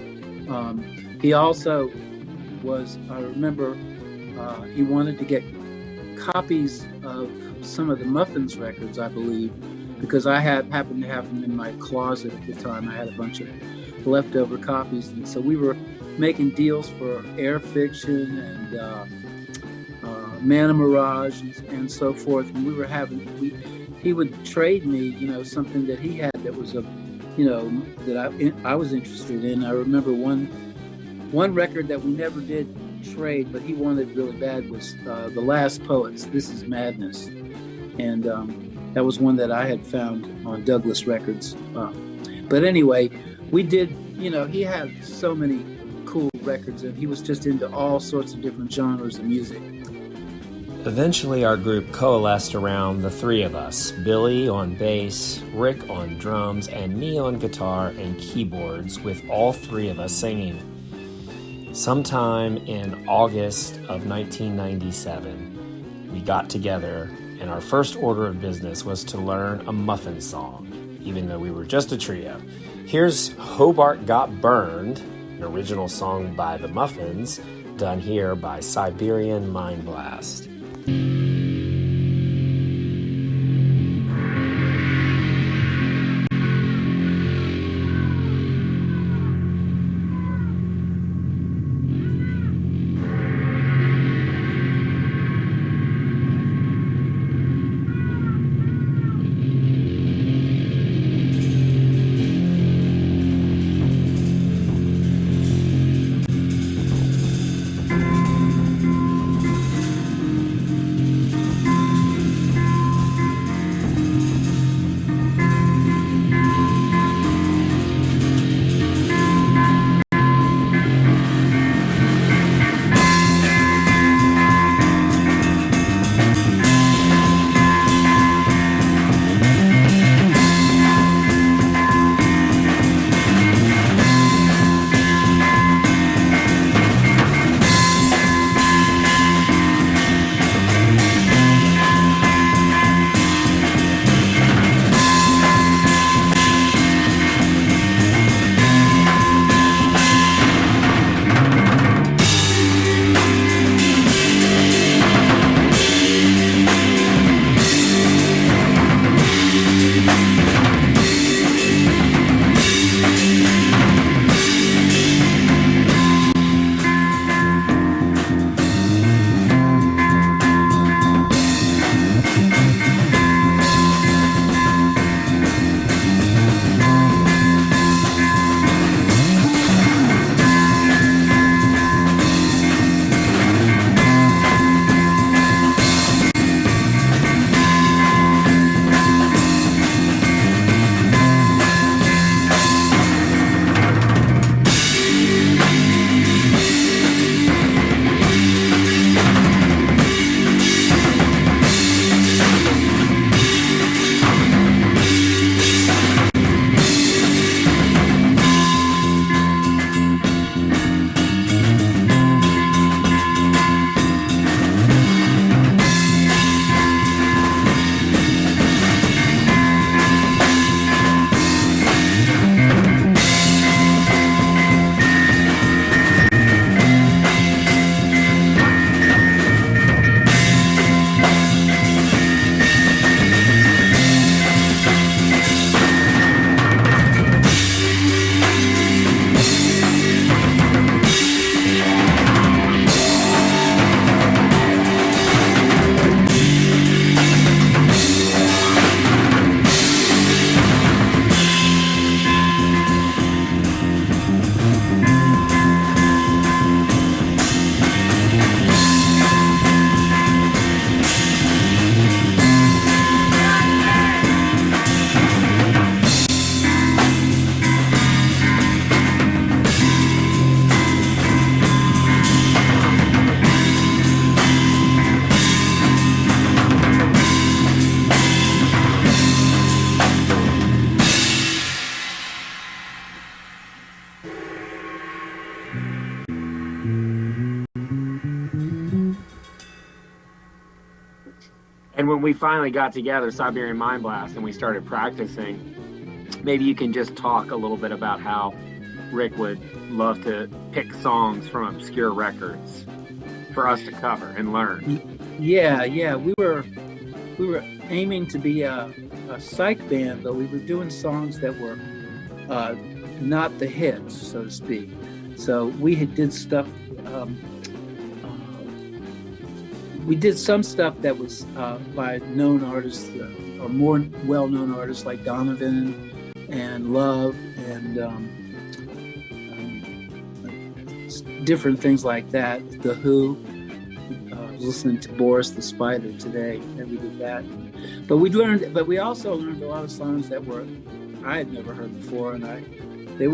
He also was, I remember, he wanted to get copies of some of the Muffins records, I believe, because I happened to have them in my closet at the time. I had a bunch of leftover copies, and so we were making deals for Air Fiction and Mana Mirage and so forth. And we were he would trade me, something that he had that was that I was interested in. I remember one record that we never did trade, but he wanted really bad, was The Last Poets, This Is Madness. And that was one that I had found on Douglas Records. But anyway, we did, he had so many cool records, and he was just into all sorts of different genres of music. Eventually, our group coalesced around the three of us: Billy on bass, Rick on drums, and me on guitar and keyboards, with all three of us singing. Sometime in August of 1997, we got together, and our first order of business was to learn a Muffin song, even though we were just a trio. Here's Hobart Got Burned, an original song by the Muffins, done here by Siberian Mind Blast. And when we finally got together, Siberian Mind Blast, and we started practicing, maybe you can just talk a little bit about how Rick would love to pick songs from obscure records for us to cover and learn. Yeah. We were aiming to be a psych band, but we were doing songs that were not the hits, so to speak. So we did stuff. We did some stuff that was by known artists or more well-known artists like Donovan and Love and different things like that. The Who. Listening to Boris the Spider today, and we did that. But we also learned a lot of songs that I had never heard before, and they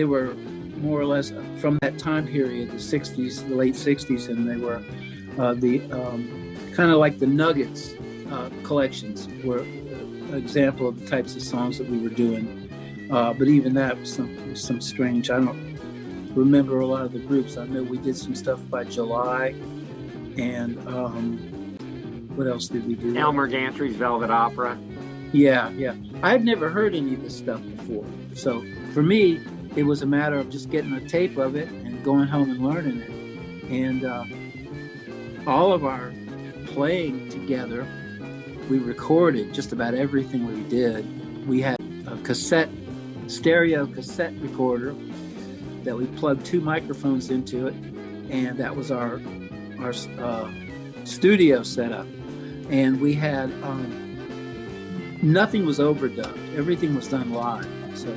were more or less from that time period, the '60s, the late '60s, and they were the kind of like the Nuggets collections were an example of the types of songs that we were doing. But even that was some strange. I don't remember a lot of the groups. I know we did some stuff by July, and what else did we do? Elmer Gantry's Velvet Opera. Yeah. I had never heard any of this stuff before. So for me, it was a matter of just getting a tape of it and going home and learning it. And all of our playing together, we recorded just about everything we did. We had a stereo cassette recorder that we plugged 2 microphones into it, and that was our studio setup. And we had nothing was overdubbed. Everything was done live. So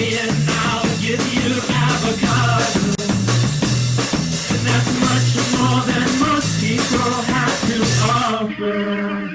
me and I'll give you avocado. And that's much more than most people have to offer.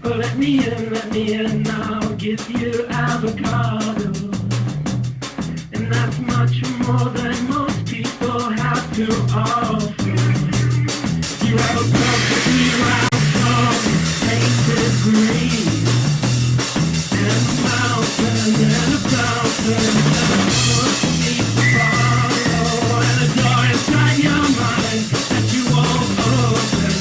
Let me in, I'll give you avocado. And that's much more than most people have to offer. You have a perfectly round song, painted green, and a mountain and a fountain, and a book needs to follow, and a door inside your mind that you won't open.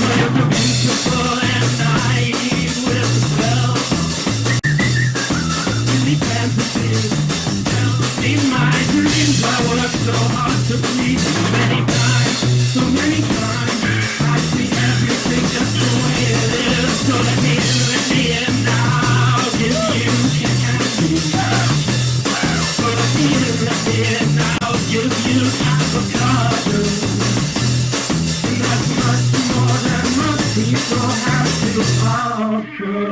But it's a beautiful and naive with a spell. Silly fantasies, tell me my dreams. I work so hard to please you many times, so many times. I see everything just the way it is. So let me in now, I'll give you candy. So let me in now, I'll give you avocado. And that's much more than most people have to offer.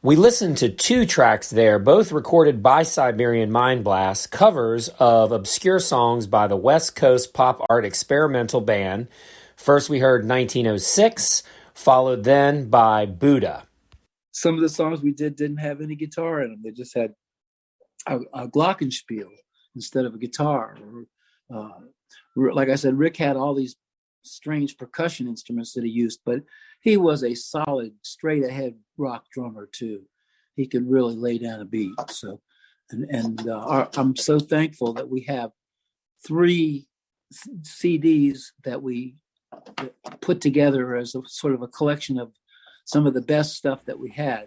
We listened to two tracks there, both recorded by Siberian Mind Blast, covers of obscure songs by the West Coast pop art experimental band. First we heard 1906, followed then by Buddha. Some of the songs we didn't have any guitar in them. They just had a glockenspiel instead of a guitar. Like I said, Rick had all these strange percussion instruments that he used, but he was a solid, straight-ahead rock drummer too. He could really lay down a beat. So, I'm so thankful that we have 3 CDs that we put together as a sort of a collection of some of the best stuff that we had.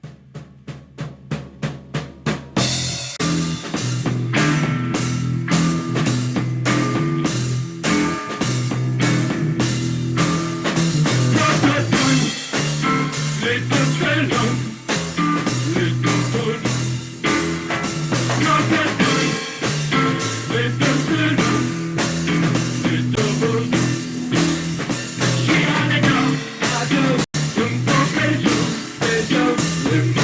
With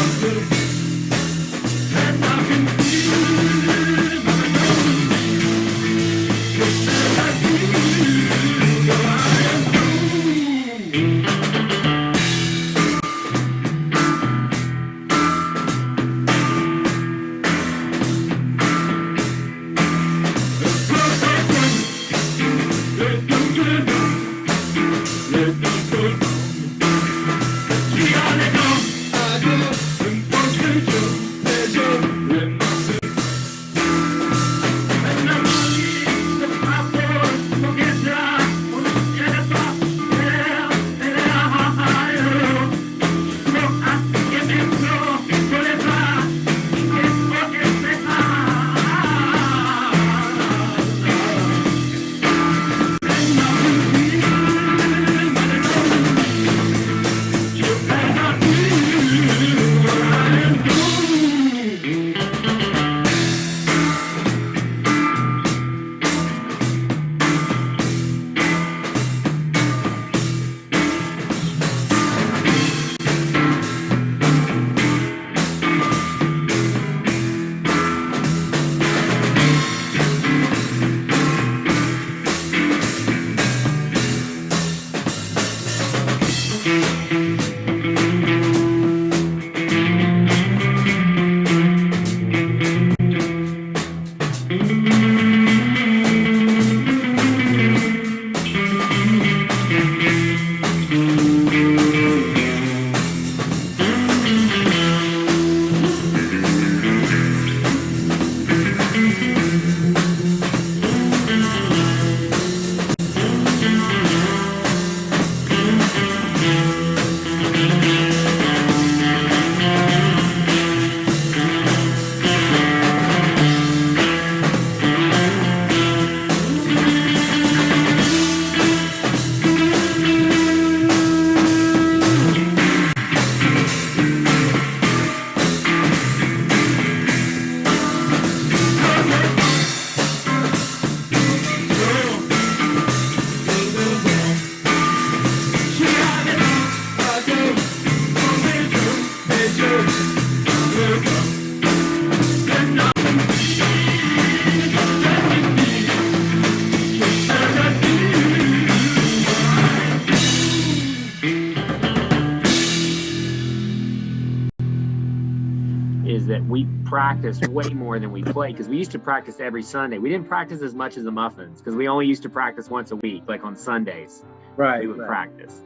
practiced way more than we played, because we used to practice every Sunday. We didn't practice as much as the Muffins because we only used to practice once a week, like on Sundays. Right. We would practice.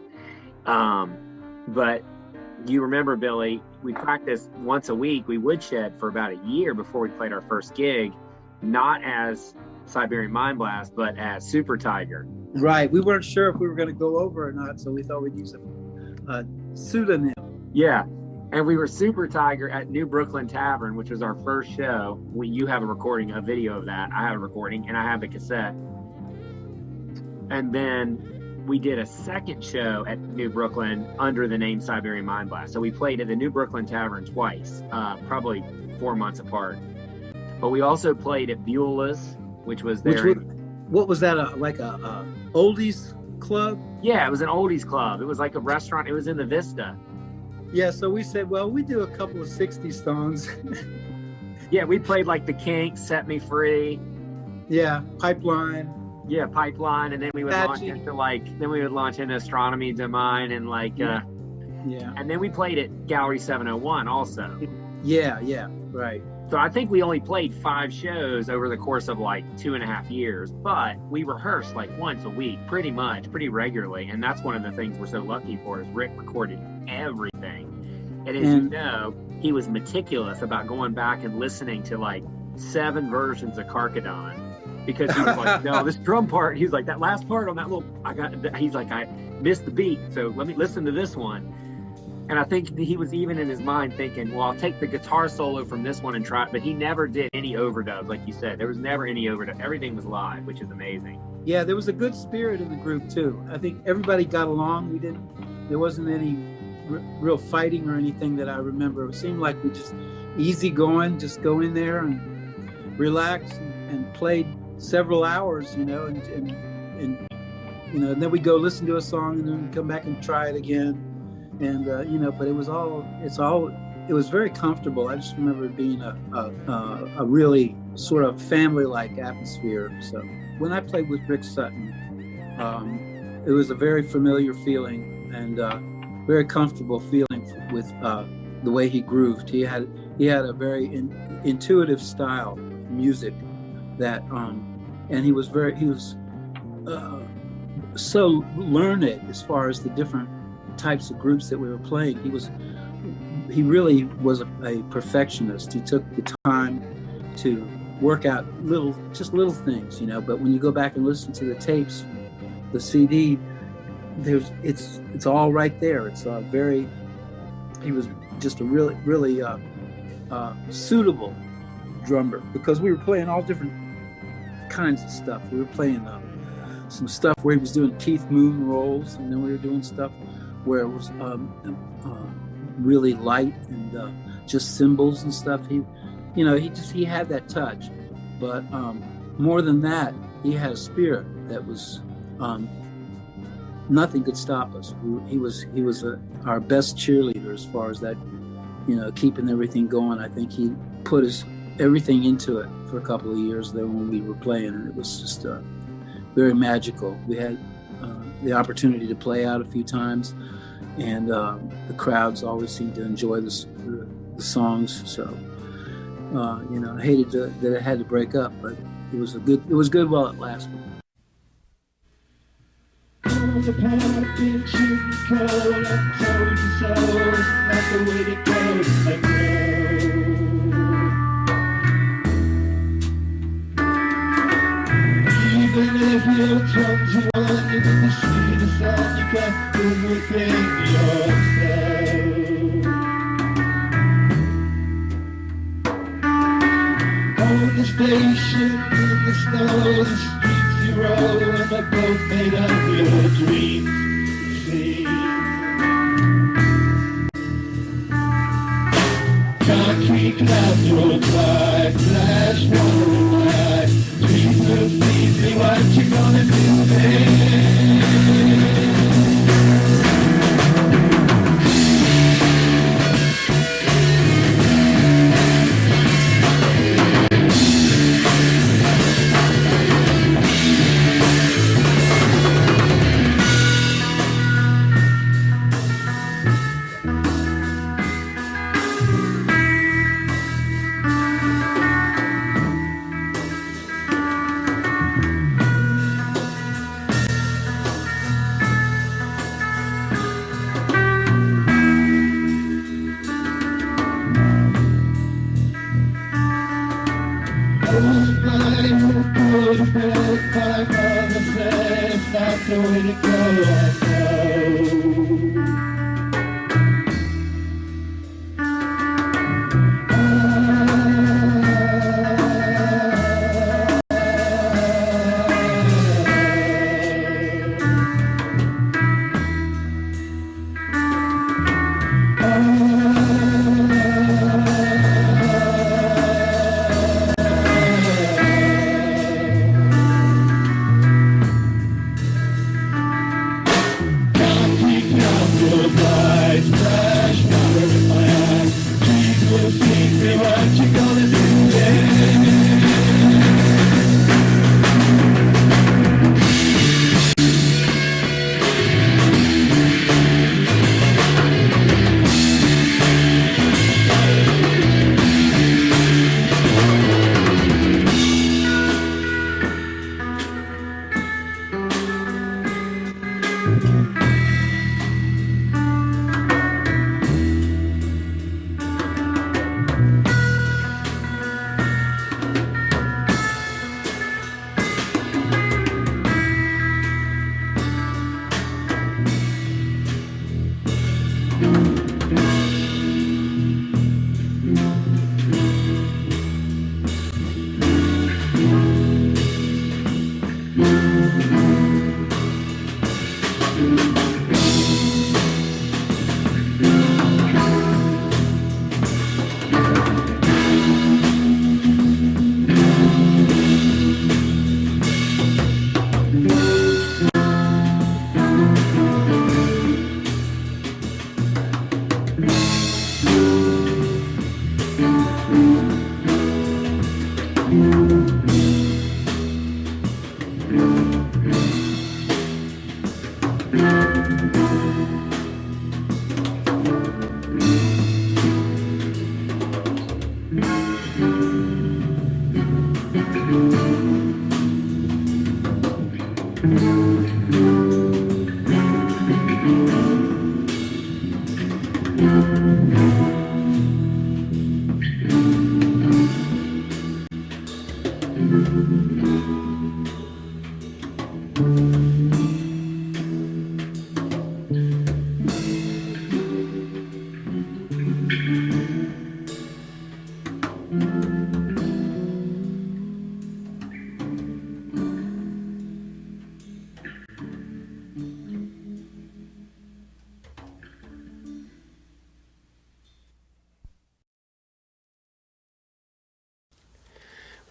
But you remember, Billy, we practiced once a week. We woodshed for about a year before we played our first gig, not as Siberian Mind Blast, but as Super Tiger. Right. We weren't sure if we were going to go over or not, so we thought we'd use a pseudonym. Yeah. And we were Super Tiger at New Brooklyn Tavern, which was our first show. You have a video of that. I have a recording, and I have the cassette. And then we did a second show at New Brooklyn under the name Siberian Mind Blast. So we played at the New Brooklyn Tavern twice, probably 4 months apart. But we also played at Beulah's, which was there. What was that? Like a oldies club? Yeah, it was an oldies club. It was like a restaurant. It was in the Vista. Yeah, so we said, well, we do a couple of 60s songs. Yeah, we played like The Kinks, Set Me Free. Yeah, Pipeline. Yeah, Pipeline, and then we would launch into Astronomy Domain and yeah. And then we played at Gallery 701 also. Yeah, right. So I think we only played 5 shows over the course of like 2.5 years, but we rehearsed like once a week, pretty regularly. And that's one of the things we're so lucky for, is Rick recorded everything. And as you know, he was meticulous about going back and listening to like 7 versions of Carcadon, because he was like, no, this drum part, he's like, that last part on that he's like, I missed the beat, so let me listen to this one. And I think he was even in his mind thinking, well, I'll take the guitar solo from this one and try it. But he never did any overdubs, like you said. There was never any overdub. Everything was live, which is amazing. Yeah, there was a good spirit in the group too. I think everybody got along. There wasn't any real fighting or anything that I remember. It seemed like we just easy going, just go in there and relax and played several hours, and then we go listen to a song and then come back and try it again. And but it was very comfortable. I just remember it being a really sort of family-like atmosphere. So when I played with Rick Sutton, it was a very familiar feeling and very comfortable feeling with the way he grooved. He had a very intuitive style of music that, and he was so learned as far as the different types of groups that we were playing. He really was a perfectionist. He took the time to work out little things, but when you go back and listen to the tapes, the CD, it's all right there. It's he was just a really suitable drummer, because we were playing all different kinds of stuff. We were playing some stuff where he was doing Keith Moon rolls, and then we were doing stuff where it was really light and just cymbals and stuff. He had that touch, but more than that, he had a spirit that was nothing could stop us. He was our best cheerleader as far as that, keeping everything going. I think he put everything into it for a couple of years there when we were playing, and it was just very magical. We had the opportunity to play out a few times, and the crowds always seemed to enjoy the songs. So I hated that it had to break up, but it was good while it lasted. The path been shooting cold, I told you so. It's not the way it goes, I grow. Even if your tongue's running in the sweetest song, you can't do within yourself. On the station, in the snow, the streets you roll, and they're both made of your dreams. See, concrete clouds roll by, flash rolling by. Please will see what you're gonna do then. That's the way to go.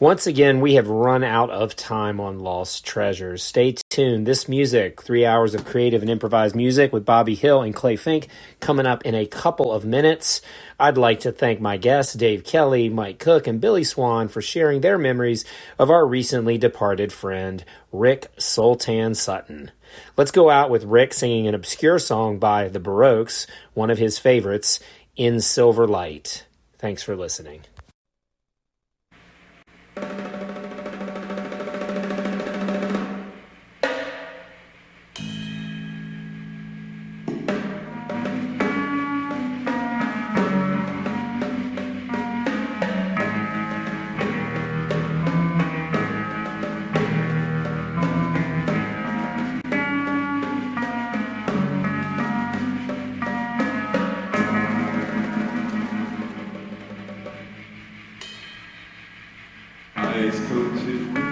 Once again, we have run out of time on Lost Treasures. Stay tuned. This music, 3 hours of creative and improvised music with Bobby Hill and Clay Fink, coming up in a couple of minutes. I'd like to thank my guests, Dave Kelly, Mike Cook, and Billy Swann, for sharing their memories of our recently departed friend, Rick Sultan Sutton. Let's go out with Rick singing an obscure song by the Baroques, one of his favorites, In Silver Light. Thanks for listening. Eyes coated with